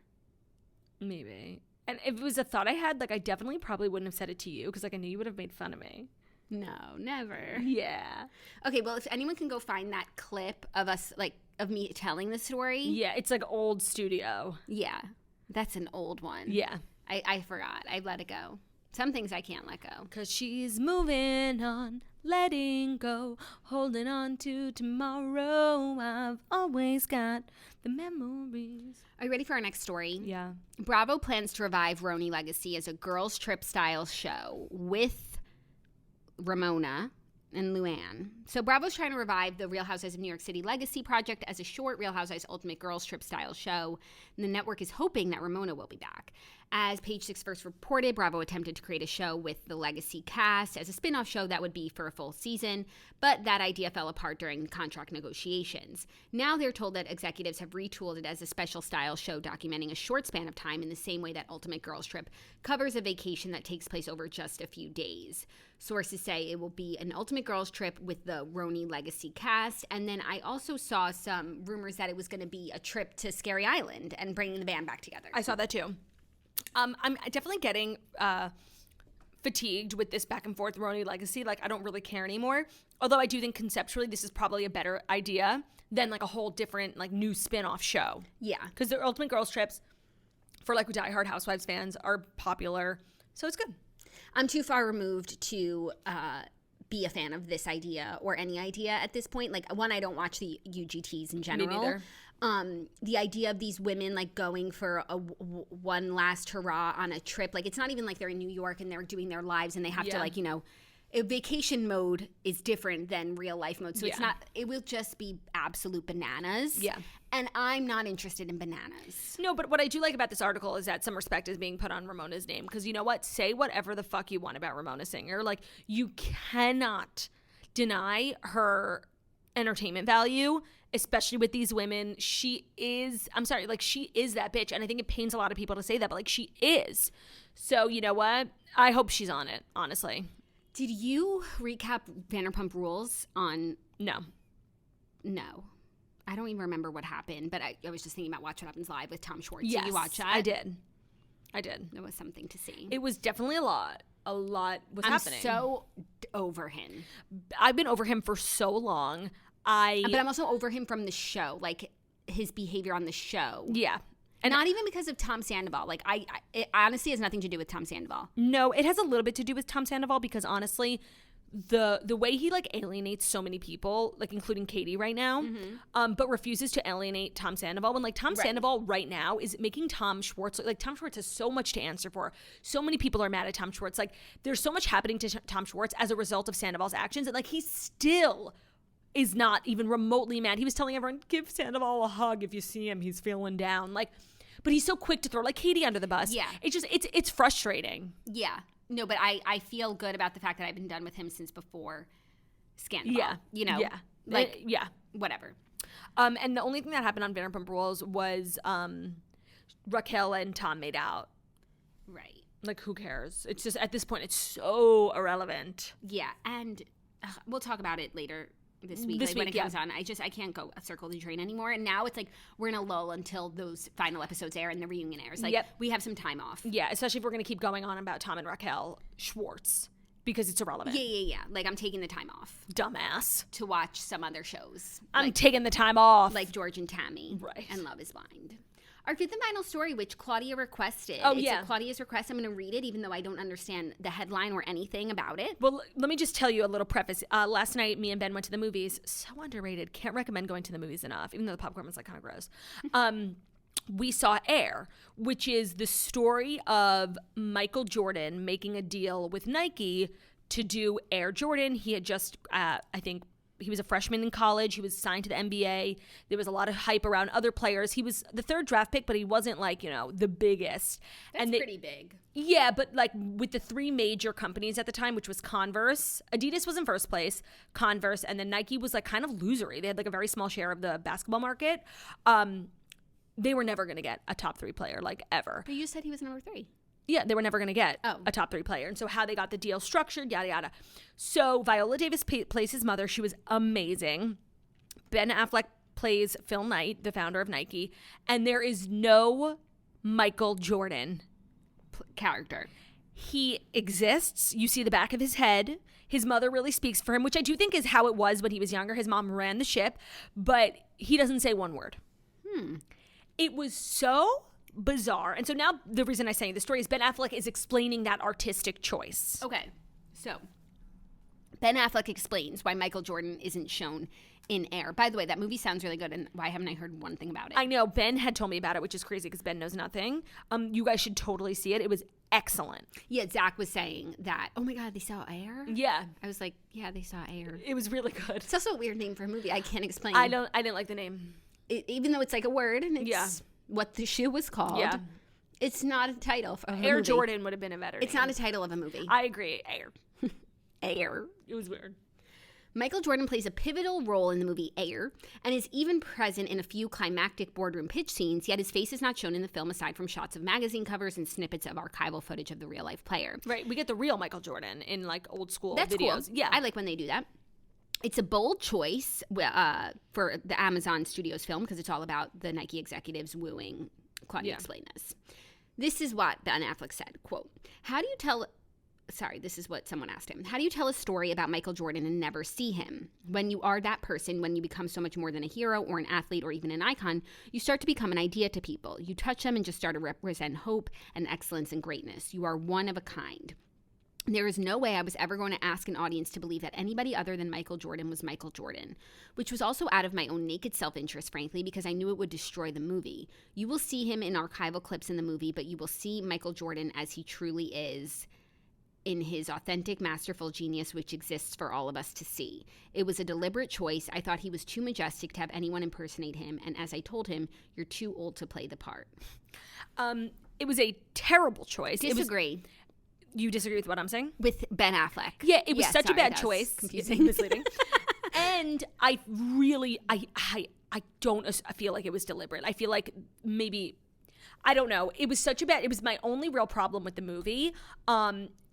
Maybe. And if it was a thought I had, like, I definitely probably wouldn't have said it to you, because, like, I knew you would have made fun of me. No, never. Yeah. Okay, well, if anyone can go find that clip of us, like, of me telling the story. Yeah, it's like old studio. Yeah, that's an old one. Yeah. I forgot. I let it go. Some things I can't let go. Because she's moving on, letting go, holding on to tomorrow. I've always got the memories. Are you ready for our next story? Yeah. Bravo plans to revive RHONY Legacy as a girls' trip style show with Ramona and Luann. So Bravo's trying to revive the Real Housewives of New York City Legacy project as a short Real Housewives Ultimate Girls Trip style show. And the network is hoping that Ramona will be back. As Page Six first reported, Bravo attempted to create a show with the Legacy cast as a spin-off show that would be for a full season, but that idea fell apart during contract negotiations. Now they're told that executives have retooled it as a special style show documenting a short span of time in the same way that Ultimate Girls Trip covers a vacation that takes place over just a few days. Sources say it will be an Ultimate Girls Trip with the RHONY Legacy cast, and then I also saw some rumors that it was going to be a trip to Scary Island and bringing the band back together. I saw that too. I'm definitely getting fatigued with this back and forth RHONY Legacy. Like, I don't really care anymore. Although I do think conceptually this is probably a better idea than like a whole different like new spin-off show. Yeah. Because the Ultimate Girls Trips for like diehard Housewives fans are popular. So it's good. I'm too far removed to be a fan of this idea or any idea at this point. Like, one, I don't watch the UGTs in general. Me neither. The idea of these women like going for one last hurrah on a trip, like it's not even like they're in New York and they're doing their lives and they have to like, you know, vacation mode is different than real life mode. So it's not, it will just be absolute bananas. Yeah. And I'm not interested in bananas. No, but what I do like about this article is that some respect is being put on Ramona's name. Because you know what? Say whatever the fuck you want about Ramona Singer. Like, you cannot deny her entertainment value, especially with these women. She is, I'm sorry, like, she is that bitch. And I think it pains a lot of people to say that, but like, she is. So you know what? I hope she's on it, honestly. Did you recap Vanderpump Rules on? No. I don't even remember what happened, but I was just thinking about Watch What Happens Live with Tom Schwartz. Yes, Did you watch that? I did. It was something to see. It was definitely a lot. A lot was happening. I'm so over him. I've been over him for so long. But I'm also over him from the show, like his behavior on the show. Yeah. And not even because of Tom Sandoval. Like, it honestly has nothing to do with Tom Sandoval. No, it has a little bit to do with Tom Sandoval because honestly, the way he like alienates so many people, like including Katie right now, but refuses to alienate Tom Sandoval when like Tom Sandoval right now is making Tom Schwartz, like Tom Schwartz has so much to answer for. So many people are mad at Tom Schwartz. Like, there's so much happening to Tom Schwartz as a result of Sandoval's actions, and like he still is not even remotely mad. He was telling everyone, give Sandoval a hug if you see him, he's feeling down. Like, but he's so quick to throw like Katie under the bus. Yeah. It's frustrating. Yeah. No, but I feel good about the fact that I've been done with him since before Scandal. Yeah. You know? Yeah. Like, yeah. Whatever. And the only thing that happened on Vanderpump Rules was Raquel and Tom made out. Right. Like, who cares? It's just, at this point, it's so irrelevant. Yeah, and we'll talk about it later this week. When it comes on. I can't go circle the drain anymore. And now it's like we're in a lull until those final episodes air and the reunion airs. Like, we have some time off. Yeah, especially if we're going to keep going on about Tom and Raquel Schwartz. Because it's irrelevant. Yeah. Like, I'm taking the time off. Dumbass. To watch some other shows. I'm taking the time off. Like George and Tammy. Right. And Love is Blind. Our fifth and final story, which Claudia requested. Oh, it's Claudia's request. I'm going to read it, even though I don't understand the headline or anything about it. Well, let me just tell you a little preface. Last night, me and Ben went to the movies. So underrated. Can't recommend going to the movies enough, even though the popcorn was like kind of gross. We saw Air, which is the story of Michael Jordan making a deal with Nike to do Air Jordan. He had just, I think, he was a freshman in college. He was signed to the NBA. There was a lot of hype around other players. He was the third draft pick, but he wasn't like, the biggest. That's pretty big. Yeah, but like with the three major companies at the time, which was Converse, Adidas was in first place, Converse, and then Nike was like kind of losery. They had like a very small share of the basketball market. They were never going to get a top three player, like ever. But you said he was number 3. Yeah, they were never going to get a top 3 player. And so how they got the deal structured, yada, yada. So Viola Davis plays his mother. She was amazing. Ben Affleck plays Phil Knight, the founder of Nike. And there is no Michael Jordan character. He exists. You see the back of his head. His mother really speaks for him, which I do think is how it was when he was younger. His mom ran the ship, but he doesn't say one word. It was so bizarre. And so now the reason I'm saying the story is Ben Affleck is explaining that artistic choice. Okay. So Ben Affleck explains why Michael Jordan isn't shown in Air. By the way, that movie sounds really good, and why haven't I heard one thing about it? I know. Ben had told me about it, which is crazy because Ben knows nothing. You guys should totally see it. It was excellent. Yeah, Zach was saying that, oh my God, they saw Air? Yeah. I was like, yeah, they saw Air. It was really good. It's also a weird name for a movie. I can't explain. I didn't like the name. Even though it's like a word, and it's what the shoe was called. Yeah. It's not a title of a movie. Air Jordan would have been a better It's name. not a title of a movie. I agree. Air. Air. It was weird. Michael Jordan plays a pivotal role in the movie Air and is even present in a few climactic boardroom pitch scenes, yet his face is not shown in the film aside from shots of magazine covers and snippets of archival footage of the real-life player. Right. We get the real Michael Jordan in like old school That's videos. Cool. Yeah. I like when they do that. It's a bold choice for the Amazon Studios film because it's all about the Nike executives wooing. Claudia explained this. This is what Ben Affleck said, quote, this is what someone asked him. How do you tell a story about Michael Jordan and never see him? When you are that person, when you become so much more than a hero or an athlete or even an icon, you start to become an idea to people. You touch them and just start to represent hope and excellence and greatness. You are one of a kind. There is no way I was ever going to ask an audience to believe that anybody other than Michael Jordan was Michael Jordan, which was also out of my own naked self-interest, frankly, because I knew it would destroy the movie. You will see him in archival clips in the movie, but you will see Michael Jordan as he truly is in his authentic, masterful genius, which exists for all of us to see. It was a deliberate choice. I thought he was too majestic to have anyone impersonate him, and as I told him, you're too old to play the part. It was a terrible choice. Disagree. You disagree with what I'm saying? With Ben Affleck. Yeah, it was such a bad choice. Confusing. Misleading. And I really, I don't feel like it was deliberate. I feel like maybe, I don't know. It was my only real problem with the movie.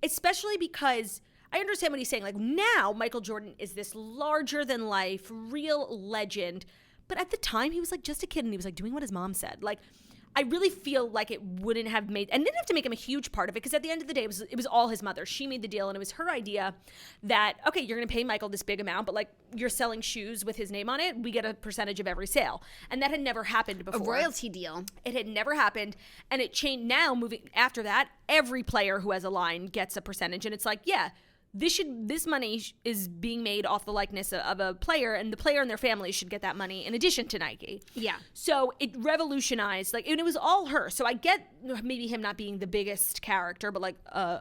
Especially because I understand what he's saying. Like now, Michael Jordan is this larger than life, real legend. But at the time, he was like just a kid and he was like doing what his mom said. Like, I really feel like it wouldn't have made, and didn't have to make him a huge part of it, because at the end of the day, it was all his mother. She made the deal, and it was her idea that, okay, you're going to pay Michael this big amount, but like you're selling shoes with his name on it, we get a percentage of every sale. And that had never happened before. A royalty deal. It had never happened, and it changed. Now, moving after that, every player who has a line gets a percentage, and it's like, yeah, this money is being made off the likeness of a player, and the player and their family should get that money in addition to Nike. Yeah. So it revolutionized, and it was all her. So I get maybe him not being the biggest character, but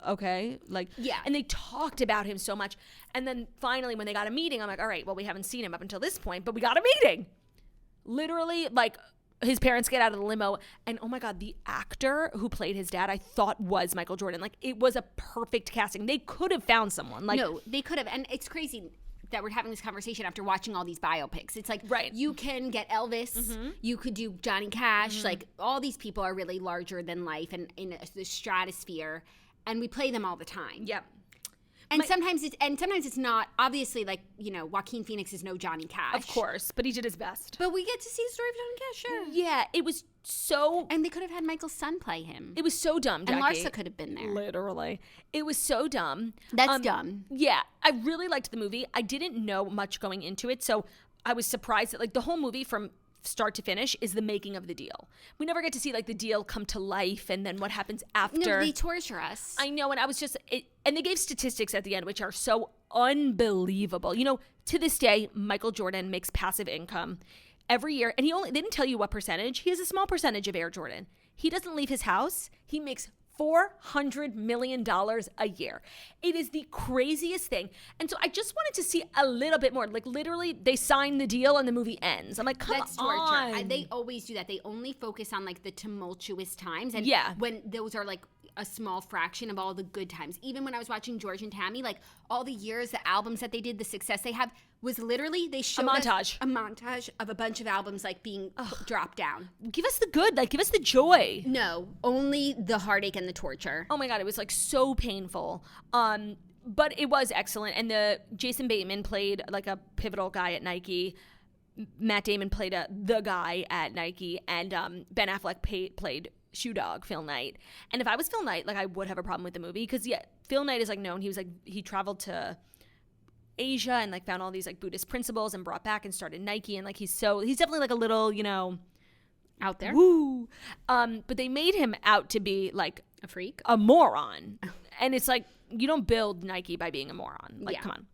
okay. Yeah. And they talked about him so much. And then finally, when they got a meeting, I'm like, all right, well, we haven't seen him up until this point, but we got a meeting. Literally, his parents get out of the limo, and oh my God, the actor who played his dad, I thought was Michael Jordan. Like, it was a perfect casting. They could have found someone. Like, no, they could have. And it's crazy that we're having this conversation after watching all these biopics. It's like, right. You can get Elvis, you could do Johnny Cash, like all these people are really larger than life and in the stratosphere, and we play them all the time. Yep. And sometimes it's not, obviously, like, you know, Joaquin Phoenix is no Johnny Cash. Of course, but he did his best. But we get to see the story of Johnny Cash, sure. Yeah, it was so... And they could have had Michael's son play him. It was so dumb, Jackie. And Larsa could have been there. Literally. It was so dumb. That's dumb. Yeah, I really liked the movie. I didn't know much going into it, so I was surprised that, like, the whole movie from start to finish is the making of the deal. We never get to see, like, the deal come to life and then what happens after. No, they torture us. I know, and I was just... and they gave statistics at the end, which are so unbelievable. You know, to this day, Michael Jordan makes passive income every year, and they didn't tell you what percentage. He has a small percentage of Air Jordan. He doesn't leave his house. He makes $400 million a year. It is the craziest thing. And so I just wanted to see a little bit more. Like, literally, they sign the deal and the movie ends. I'm like, come That's on. torture. They always do that. They only focus on, like, the tumultuous times. And yeah. when those are, like, a small fraction of all the good times. Even when I was watching George and Tammy, like, all the years, the albums that they did, the success they have, was literally, they showed a montage of a bunch of albums, like, being dropped down. Give us the good. Like, give us the joy. No, only the heartache and the torture. Oh my God, it was, like, so painful. But it was excellent. And Jason Bateman played, like, a pivotal guy at Nike. Matt Damon played the guy at Nike. And Ben Affleck played Shoe Dog, Phil Knight. And if I was Phil Knight, like, I would have a problem with the movie. Because, yeah, Phil Knight is, like, known. He was, like, he traveled to Asia and, like, found all these, like, Buddhist principles and brought back and started Nike. And, like, he's definitely, like, a little, you know, out there. Woo. But they made him out to be, like, a freak, a moron. And it's like, you don't build Nike by being a moron. Like, come on.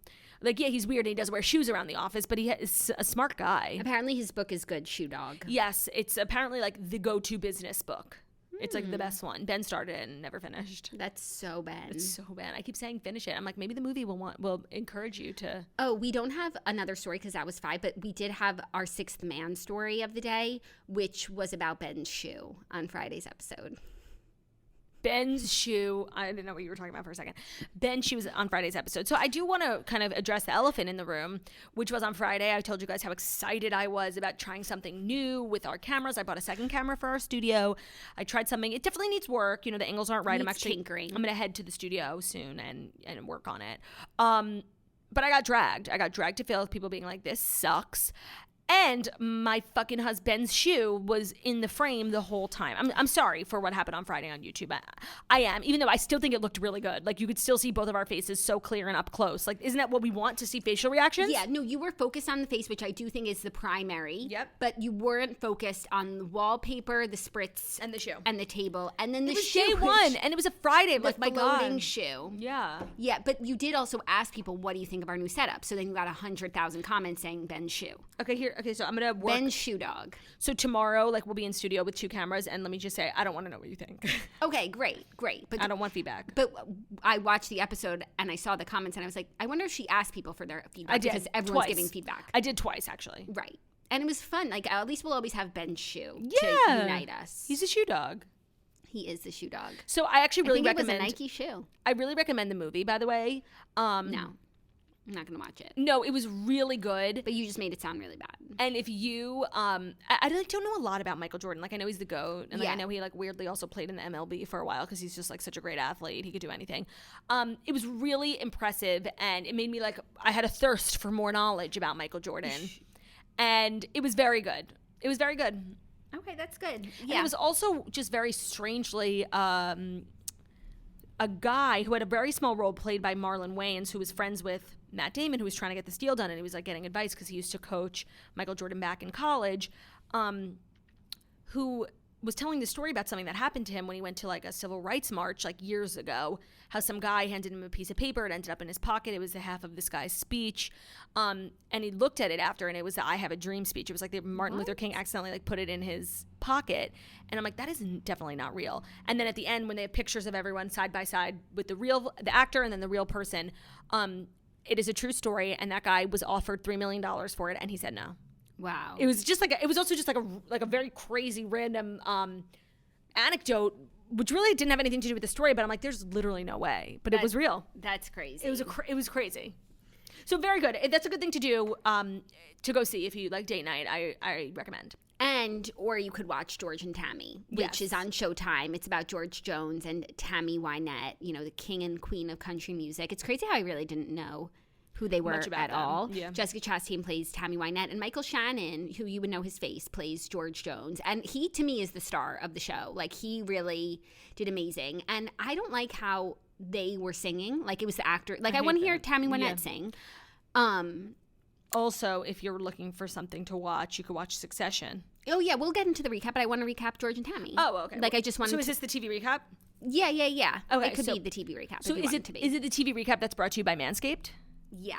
Like, yeah, he's weird and he doesn't wear shoes around the office, but he is a smart guy. Apparently his book is good, Shoe Dog. Yes, it's apparently, like, the go-to business book. It's, like, the best one. Ben started it and never finished. That's so bad. It's so bad. I keep saying finish it. I'm like, maybe the movie will encourage you to. Oh, we don't have another story because that was 5, but we did have our 6th man story of the day, which was about Ben's shoe on Friday's episode. Ben's shoe. I didn't know what you were talking about for a second. Ben's shoe was on Friday's episode. So I do want to kind of address the elephant in the room, which was on Friday. I told you guys how excited I was about trying something new with our cameras. I bought a second camera for our studio. I tried something. It definitely needs work. You know, the angles aren't right. I'm actually tinkering. I'm going to head to the studio soon and work on it. But I got dragged. I got dragged to Phil with people being like, this sucks. And my fucking husband's shoe was in the frame the whole time. I'm sorry for what happened on Friday on YouTube. I am, even though I still think it looked really good. Like, you could still see both of our faces so clear and up close. Like, isn't that what we want, to see facial reactions? Yeah, no, you were focused on the face, which I do think is the primary. Yep. But you weren't focused on the wallpaper, the spritz, and the shoe, and the table, and then the shoe. It was day one, and it was a Friday. Like, my God, floating shoe. Yeah. Yeah, but you did also ask people, what do you think of our new setup? So then you got 100,000 comments saying Ben's shoe. Okay, so I'm gonna work. Ben's Shoe Dog. So tomorrow, like, we'll be in studio with 2 cameras, and let me just say, I don't want to know what you think. Okay, great. But I don't want feedback. But I watched the episode, and I saw the comments, and I was like, I wonder if she asked people for their feedback. I did. Because everyone's twice. giving feedback. I did twice, actually. Right. And it was fun. Like, at least we'll always have Ben's shoe to unite us. He's a shoe dog. He is the shoe dog. So I actually really recommend. It was a Nike shoe. I really recommend the movie, by the way. No. I'm not going to watch it. No, it was really good. But you just made it sound really bad. And if you, I like, don't know a lot about Michael Jordan. Like, I know he's the GOAT. And like, I know he, like, weirdly also played in the MLB for a while because he's just, like, such a great athlete. He could do anything. It was really impressive. And it made me, like, I had a thirst for more knowledge about Michael Jordan. And it was very good. It was very good. Okay, that's good. Yeah. And it was also just very strangely a guy who had a very small role played by Marlon Wayans, who was friends with Matt Damon, who was trying to get this deal done, and he was, like, getting advice because he used to coach Michael Jordan back in college, who was telling the story about something that happened to him when he went to, like, a civil rights march, like, years ago, how some guy handed him a piece of paper. It ended up in his pocket. It was the half of this guy's speech. And he looked at it after, and it was the I Have a Dream speech. It was like Martin Luther King accidentally, like, put it in his pocket. And I'm like, that is definitely not real. And then at the end, when they have pictures of everyone side by side with the actor and then the real person, it is a true story. And that guy was offered $3 million for it, and he said no. Wow. It was just it was also just like a very crazy random anecdote, which really didn't have anything to do with the story, but I'm like, there's literally no way. But it was real. That's crazy. It was crazy. So very good. That's a good thing to do to go see if you like date night. I recommend. Or you could watch George and Tammy, which is on Showtime. It's about George Jones and Tammy Wynette, the king and queen of country music. It's crazy how I really didn't know who they were at all. Yeah. Jessica Chastain plays Tammy Wynette, and Michael Shannon, who you would know his face, plays George Jones. And he, to me, is the star of the show. Like, he really did amazing. And I don't like how they were singing. Like, it was the actor. Like, I want to hear Tammy Wynette sing. Also, if you're looking for something to watch, you could watch Succession. Oh, yeah. We'll get into the recap, but I want to recap George and Tammy. Oh, okay. Like, I just wanted So is this the TV recap? Yeah. Okay, it could be the TV recap. So is it the TV recap that's brought to you by Manscaped? Yeah.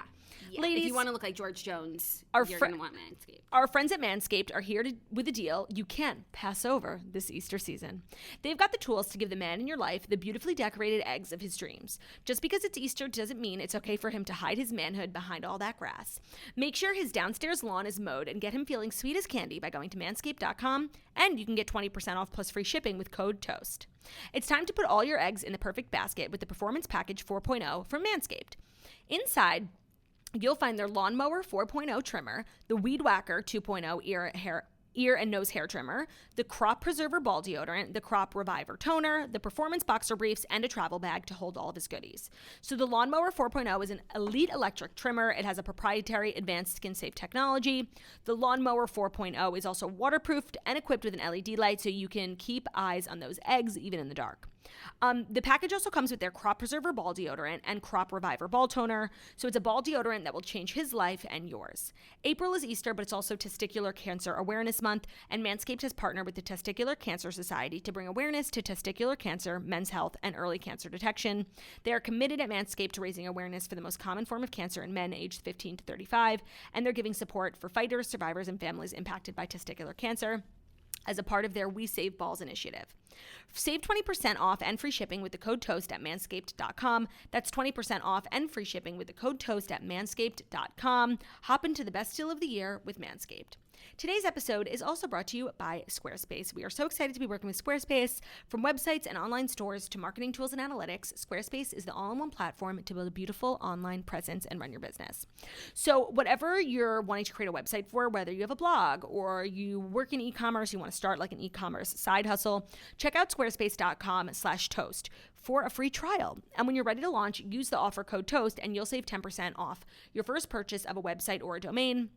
Ladies, if you want to look like George Jones, you're going to want Manscaped. Our friends at Manscaped are here with a deal you can't pass over this Easter season. They've got the tools to give the man in your life the beautifully decorated eggs of his dreams. Just because it's Easter doesn't mean it's okay for him to hide his manhood behind all that grass. Make sure his downstairs lawn is mowed and get him feeling sweet as candy by going to manscaped.com, and you can get 20% off plus free shipping with code TOAST. It's time to put all your eggs in the perfect basket with the Performance Package 4.0 from Manscaped. Inside, you'll find their Lawnmower 4.0 trimmer, the Weed Whacker 2.0 ear and nose hair trimmer, the Crop Preserver ball deodorant, the Crop Reviver toner, the Performance boxer briefs, and a travel bag to hold all of his goodies. So the Lawnmower 4.0 is an elite electric trimmer. It has a proprietary advanced skin-safe technology. The Lawnmower 4.0 is also waterproofed and equipped with an LED light so you can keep eyes on those eggs even in the dark. The package also comes with their Crop Preserver ball deodorant and Crop Reviver ball toner. So it's a ball deodorant that will change his life and yours. April is Easter, but it's also Testicular Cancer Awareness Month, and Manscaped has partnered with the Testicular Cancer Society to bring awareness to testicular cancer, men's health, and early cancer detection. They are committed at Manscaped to raising awareness for the most common form of cancer in men aged 15 to 35, and they're giving support for fighters, survivors, and families impacted by testicular cancer as a part of their We Save Balls initiative. Save 20% off and free shipping with the code TOAST at manscaped.com. That's 20% off and free shipping with the code TOAST at manscaped.com. Hop into the best deal of the year with Manscaped. Today's episode is also brought to you by Squarespace. We are so excited to be working with Squarespace. From websites and online stores to marketing tools and analytics, Squarespace is the all-in-one platform to build a beautiful online presence and run your business. So whatever you're wanting to create a website for, whether you have a blog or you work in e-commerce, you want to start like an e-commerce side hustle, check out squarespace.com/toast for a free trial. And when you're ready to launch, use the offer code TOAST and you'll save 10% off your first purchase of a website or a domain.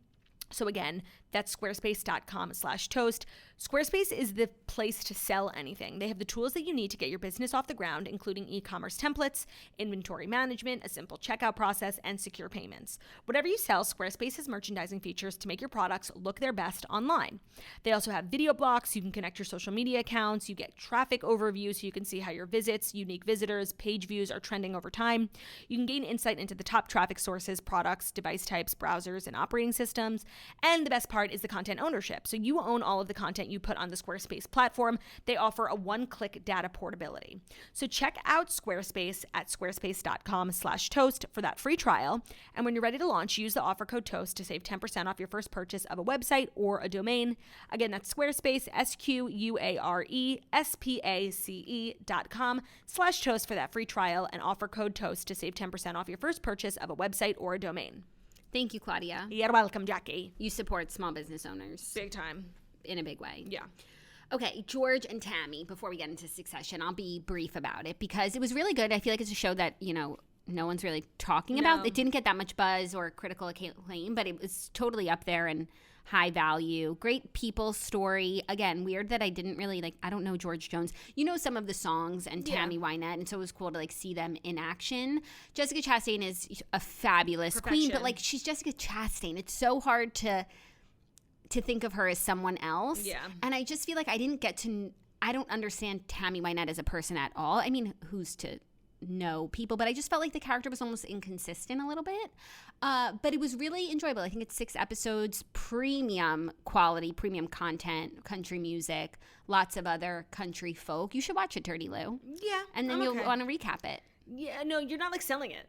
So again, that's squarespace.com/toast. Squarespace is the place to sell anything. They have the tools that you need to get your business off the ground, including e-commerce templates, inventory management, a simple checkout process, and secure payments. Whatever you sell, Squarespace has merchandising features to make your products look their best online. They also have video blocks. You can connect your social media accounts. You get traffic overview so you can see how your visits, unique visitors, page views are trending over time. You can gain insight into the top traffic sources, products, device types, browsers, and operating systems. And the best part is the content ownership. So you own all of the content you put on the Squarespace platform. They offer a one-click data portability. So check out Squarespace at squarespace.com/toast for that free trial. And when you're ready to launch, use the offer code TOAST to save 10% off your first purchase of a website or a domain. Again, that's Squarespace, SQUARESPACE.com/toast for that free trial and offer code TOAST to save 10% off your first purchase of a website or a domain. Thank you, Claudia. You're welcome, Jackie. You support small business owners. Big time. In a big way. Yeah. Okay, George and Tammy, before we get into Succession, I'll be brief about it because it was really good. I feel like it's a show that, no one's really talking about. It didn't get that much buzz or critical acclaim, but it was totally up there and high value. Great people story. Again, weird that I didn't really I don't know George Jones. You know some of the songs and Tammy Wynette, and so it was cool to see them in action. Jessica Chastain is a fabulous queen, but she's Jessica Chastain. It's so hard to think of her as someone else. Yeah. And I just feel like I don't understand Tammy Wynette as a person at all. I mean, who's to know people, but I just felt like the character was almost inconsistent a little bit. But it was really enjoyable. I think it's 6 episodes, premium quality, premium content, country music, lots of other country folk. You should watch it, Dirty Lou. Yeah. And then you'll want to recap it. Yeah, no, you're not selling it.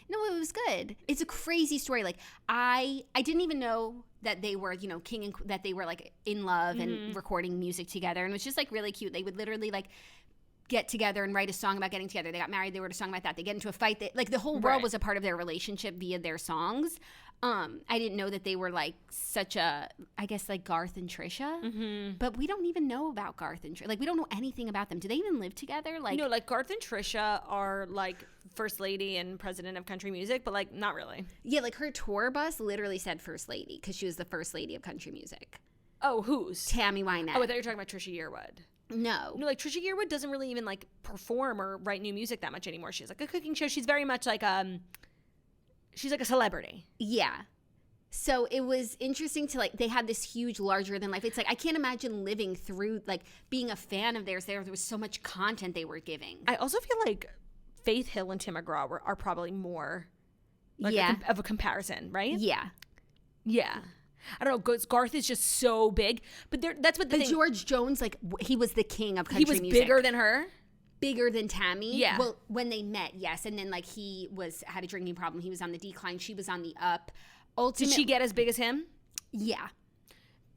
No, it was good. It's a crazy story. Like I didn't even know that they were, you know, king and that they were like in love and recording music together, and it was just like really cute. They would literally like get together and write a song about getting together. They got married. They wrote a song about that. They get into a fight. Like the whole world was a part of their relationship via their songs. I didn't know that they were like such a, I guess like Garth and Trisha, but we don't even know about Garth and Trisha. Like we don't know anything about them. Do they even live together? Like no, like Garth and Trisha are like first lady and president of country music, but like not really. Yeah, like her tour bus literally said first lady because she was the first lady of country music. Oh, who's? Tammy Wynette. Oh, I thought you were talking about Trisha Yearwood. No, like Trisha Yearwood doesn't really even like perform or write new music that much anymore. She has like a cooking show. She's very much like she's like a celebrity. Yeah. So it was interesting to like, they had this huge larger than life. It's like, I can't imagine living through like being a fan of theirs. There was so much content they were giving. I also feel like Faith Hill and Tim McGraw are probably more like of a comparison, right? Yeah. Yeah. I don't know. Garth is just so big, but that's what the thing. George Jones, like he was the king of country music. He was bigger than her. Bigger than Tammy. Yeah. Well, when they met, yes, and then like he had a drinking problem. He was on the decline. She was on the up. Did she get as big as him? Yeah.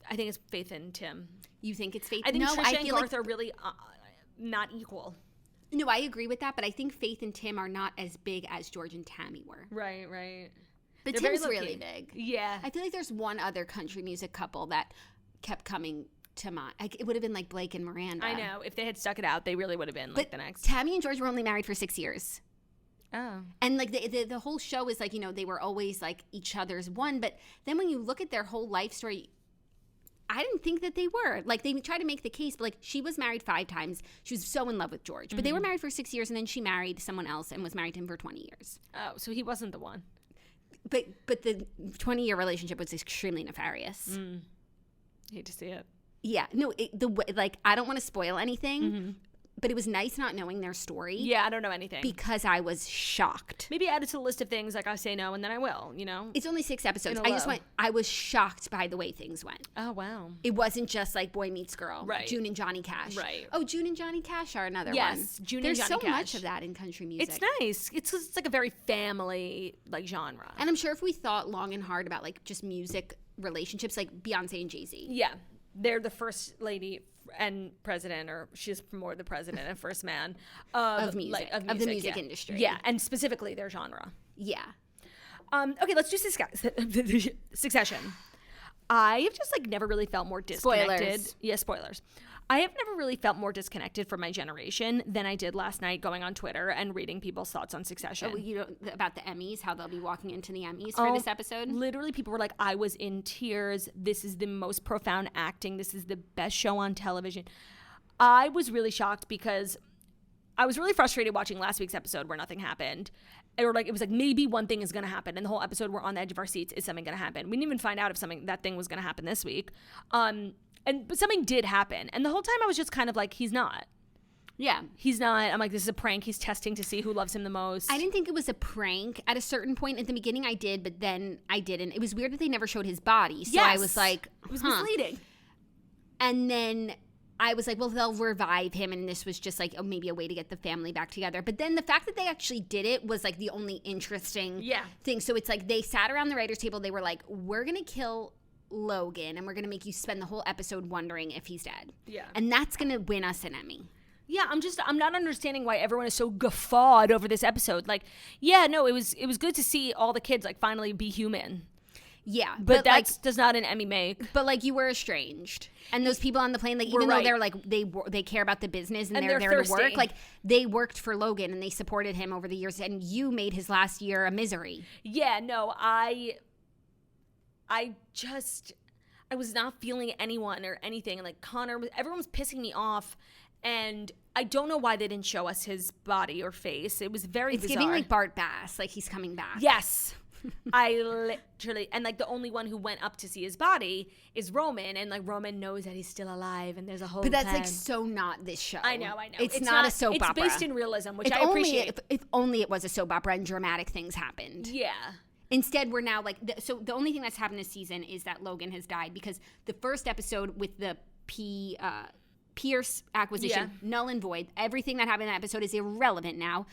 I think it's Faith and Tim. You think it's Faith? I think Trisha and Garth are really not equal. No, I agree with that, but I think Faith and Tim are not as big as George and Tammy were. Right. But They're Tim's really big. Yeah. I feel like there's one other country music couple that kept coming to mind. Like, it would have been like Blake and Miranda. I know. If they had stuck it out, they really would have been like the next. Tammy and George were only married for 6 years. Oh. And like the whole show is like, you know, they were always like each other's one. But then when you look at their whole life story, I didn't think that they were. Like they tried to make the case, but like she was married 5 times. She was so in love with George. But they were married for 6 years, and then she married someone else and was married to him for 20 years. Oh, so he wasn't the one. But the 20-year relationship was extremely nefarious. Hate to see it. Yeah. No, I don't want to spoil anything. But it was nice not knowing their story. Yeah, I don't know anything. Because I was shocked. Maybe add it to the list of things like I say no and then I will, you know? It's only 6 episodes. I I was shocked by the way things went. Oh, wow. It wasn't just like Boy Meets Girl. Right. June and Johnny Cash. Right. Oh, June and Johnny Cash are another one. Yes, June and Johnny Cash. There's so much of that in country music. It's nice. It's like a very family like genre. And I'm sure if we thought long and hard about like just music relationships, like Beyonce and Jay-Z. Yeah. They're the first lady and president, or she's more the president and first man of music, of the music industry. Yeah, and specifically their genre. Yeah. Okay, let's do Succession. I have just like never really felt more disconnected. Spoilers. Yeah, spoilers. I have never really felt more disconnected from my generation than I did last night going on Twitter and reading people's thoughts on Succession. Oh, you know, about the Emmys, how they'll be walking into the Emmys for this episode? Literally, people were like, I was in tears. This is the most profound acting. This is the best show on television. I was really shocked because I was really frustrated watching last week's episode where nothing happened. Or like, it was like, maybe one thing is going to happen. And the whole episode, we're on the edge of our seats. Is something going to happen? We didn't even find out if that thing was going to happen this week. But something did happen. And the whole time I was just kind of like, he's not. Yeah. He's not. I'm like, this is a prank. He's testing to see who loves him the most. I didn't think it was a prank. At a certain point, at the beginning I did, but then I didn't. It was weird that they never showed his body. So I was like, it was misleading. And then I was like, well, they'll revive him. And this was just like, oh, maybe a way to get the family back together. But then the fact that they actually did it was like the only interesting thing. So it's like they sat around the writer's table. They were like, we're going to kill Logan, and we're gonna make you spend the whole episode wondering if he's dead. Yeah. And that's gonna win us an Emmy. Yeah, I'm not understanding why everyone is so guffawed over this episode. Like, yeah, no, it was good to see all the kids like finally be human. Yeah. But that like, does not an Emmy make. But like, you were estranged. And those people on the plane, like, even though they're like, they care about the business and they're there to work, like, they worked for Logan and they supported him over the years, and you made his last year a misery. Yeah, no, I was not feeling anyone or anything. Like Connor, everyone was pissing me off, and I don't know why they didn't show us his body or face. It was very bizarre. It's giving like Bart Bass, like he's coming back. Yes. I literally, and like the only one who went up to see his body is Roman, and like Roman knows that he's still alive, and there's a whole But that's plan. like so not this show. I know. It's not a soap opera. It's based in realism, which I appreciate. If only it was a soap opera and dramatic things happened. Yeah. Instead, we're now like, so the only thing that's happened this season is that Logan has died, because the first episode with the Pierce acquisition, null and void. Everything that happened in that episode is irrelevant now.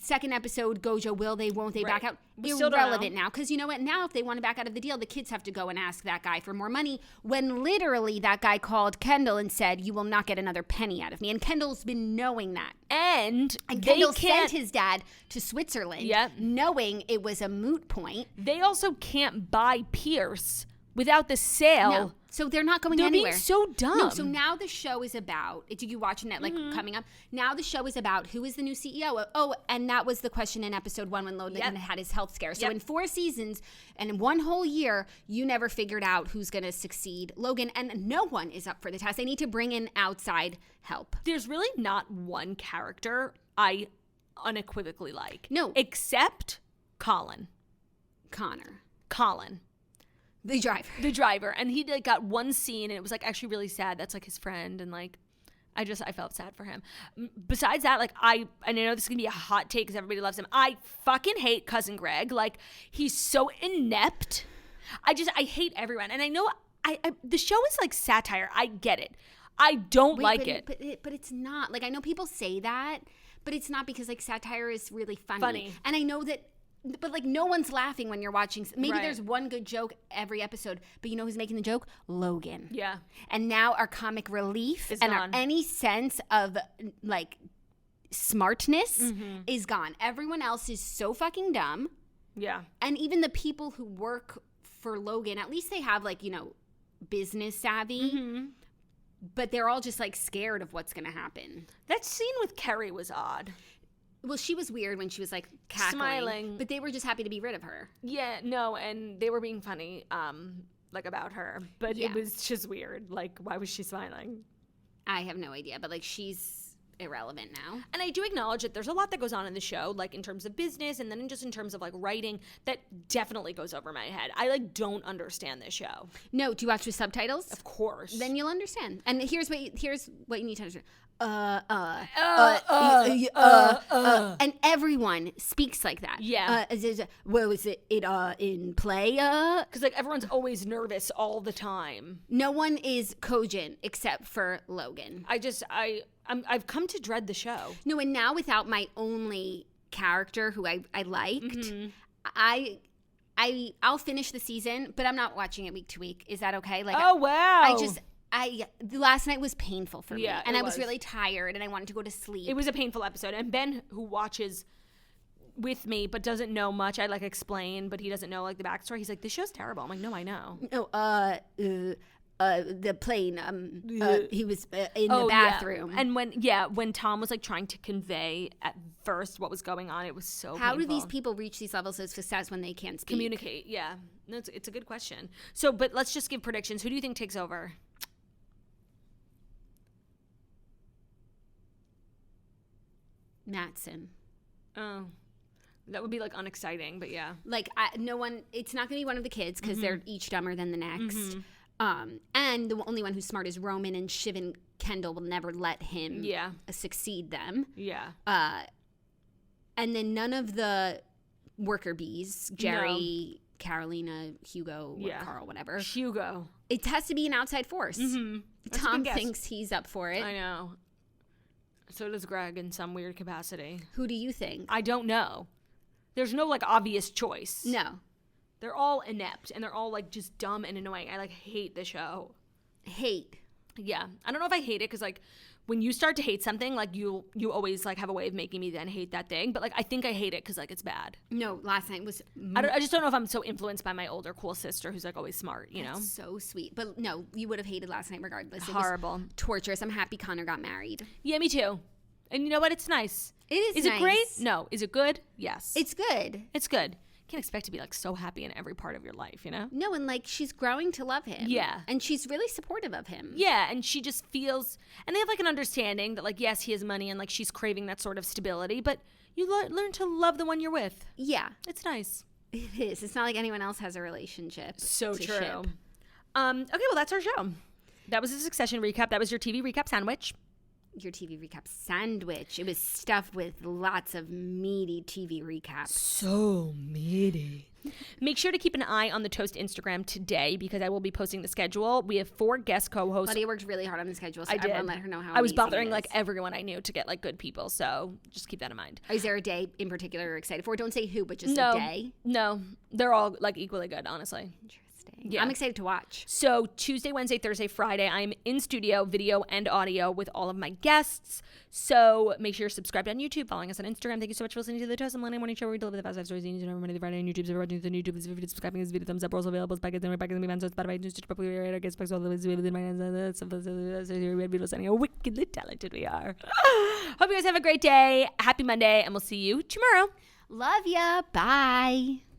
second episode, Gojo, will they, won't they back out? We still don't Irrelevant know. now. Because you know what? Now if they want to back out of the deal, the kids have to go and ask that guy for more money when literally that guy called Kendall and said, you will not get another penny out of me. And Kendall's been knowing that. And Kendall sent his dad to Switzerland Yep. knowing it was a moot point. They also can't buy Pierce without the sale. No. So they're not going They're anywhere. being so dumb. No, so now the show is about, did you watching that coming up? Now the show is about who is the new CEO. Oh, and that was the question in episode 1 when Logan had his health scare. So in 4 seasons and in 1 whole year, you never figured out who's going to succeed Logan. And no one is up for the task. They need to bring in outside help. There's really not one character I unequivocally like. No. Except Colin. The driver. And he like got one scene and it was like actually really sad. That's like his friend. And like, I felt sad for him. Besides that, like I know this is going to be a hot take because everybody loves him. I fucking hate Cousin Greg. Like he's so inept. I hate everyone. And I know the show is like satire. I get it. I don't like it. But it's not. Like I know people say that, but it's not because like satire is really funny. And I know that. But, like, no one's laughing when you're watching. Maybe there's one good joke every episode. But you know who's making the joke? Logan. Yeah. And now our comic relief is and gone. any sense of, like, smartness is gone. Everyone else is so fucking dumb. Yeah. And even the people who work for Logan, at least they have, like, you know, business savvy. Mm-hmm. But they're all just, like, scared of what's going to happen. That scene with Kerry was odd. Well, she was weird when she was, like, cackling. Smiling. But they were just happy to be rid of her. Yeah, no, and they were being funny, like, about her. But it was just weird. Like, why was she smiling? I have no idea. But, like, she's irrelevant now. And I do acknowledge that there's a lot that goes on in the show, like, in terms of business and then just in terms of, like, writing that definitely goes over my head. I, like, don't understand this show. No, do you watch with subtitles? Of course. Then you'll understand. And here's what you need to understand. And everyone speaks like that. Yeah. Well, is it in play? Because like everyone's always nervous all the time. No one is cogent except for Logan. I've come to dread the show. No, and now without my only character who I liked, I'll finish the season, but I'm not watching it week to week. Is that okay? Like, oh wow. Last night was painful for me, and I was really tired, and I wanted to go to sleep. It was a painful episode, and Ben, who watches with me but doesn't know much, I like explain, but he doesn't know like the backstory. He's like, "This show's terrible." I'm like, "No, I know." No, the plane. He was in the bathroom, and when Tom was like trying to convey at first what was going on, it was so. How painful. do these people reach these levels of success when they can't speak? Communicate? Yeah, no, it's a good question. So, but let's just give predictions. Who do you think takes over? Mattson. Oh, that would be like unexciting, but yeah. Like no one. It's not going to be one of the kids because they're each dumber than the next. And the only one who's smart is Roman, and Shiv and Kendall will never let him succeed them. Yeah. And then none of the worker bees, Jerry, Carolina, Hugo, Carl, whatever. Hugo. It has to be an outside force. Tom thinks he's up for it. I know. So does Greg in some weird capacity. Who do you think? I don't know. There's no like obvious choice. No. They're all inept and they're all like just dumb and annoying. I like hate the show. Hate. Yeah. I don't know if I hate it because like when you start to hate something, like you always like have a way of making me then hate that thing. But like I think I hate it because like it's bad. No, last night was. I just don't know if I'm so influenced by my older cool sister who's like always smart, you know? So sweet. But no, you would have hated last night regardless. Horrible. It was torturous. I'm happy Connor got married. Yeah, me too. And you know what? It's nice. It is Is nice. it great? No. Is it good? Yes. It's good. It's good. Can't expect to be like so happy in every part of your life, you know? No, and like she's growing to love him. Yeah. And she's really supportive of him. Yeah, and she just feels, and they have like an understanding that like, yes, he has money and like she's craving that sort of stability, but you learn to love the one you're with. Yeah. It's nice. It is. It's not like anyone else has a relationship. So to true. ship. Okay, well, that's our show. That was a Succession recap. That was your TV recap sandwich. your TV recap sandwich. It was stuffed with lots of meaty TV recaps. So meaty. Make sure to keep an eye on the Toast Instagram today because I will be posting the schedule. We have 4 guest co-hosts. Claudia worked really hard on the schedule, so I did. everyone let her know how I was amazing bothering it like is. everyone I knew to get like good people, so just keep that in mind. Is there a day in particular you're excited for? Don't say who, but just a day. No, they're all like equally good, honestly. Interesting. Yeah. I'm excited to watch. So Tuesday, Wednesday, Thursday, Friday, I'm in studio, video and audio with all of my guests. So make sure you're subscribed on YouTube, following us on Instagram. Thank you so much for listening to the Toast and Monday Morning Show where we deliver the fast 5 stories you need to know every Monday through Friday on YouTube. So if you're watching this on YouTube, please feel free to subscribe this video, thumbs up, also available as podcasts and back in the events on Spotify, iTunes, Stitcher, Popular, Radio, Guest Box, all the ways within my hands. So we're beautiful, sunny, how wickedly talented we are. Hope you guys have a great day. Happy Monday, and we'll see you tomorrow. Love ya. Bye.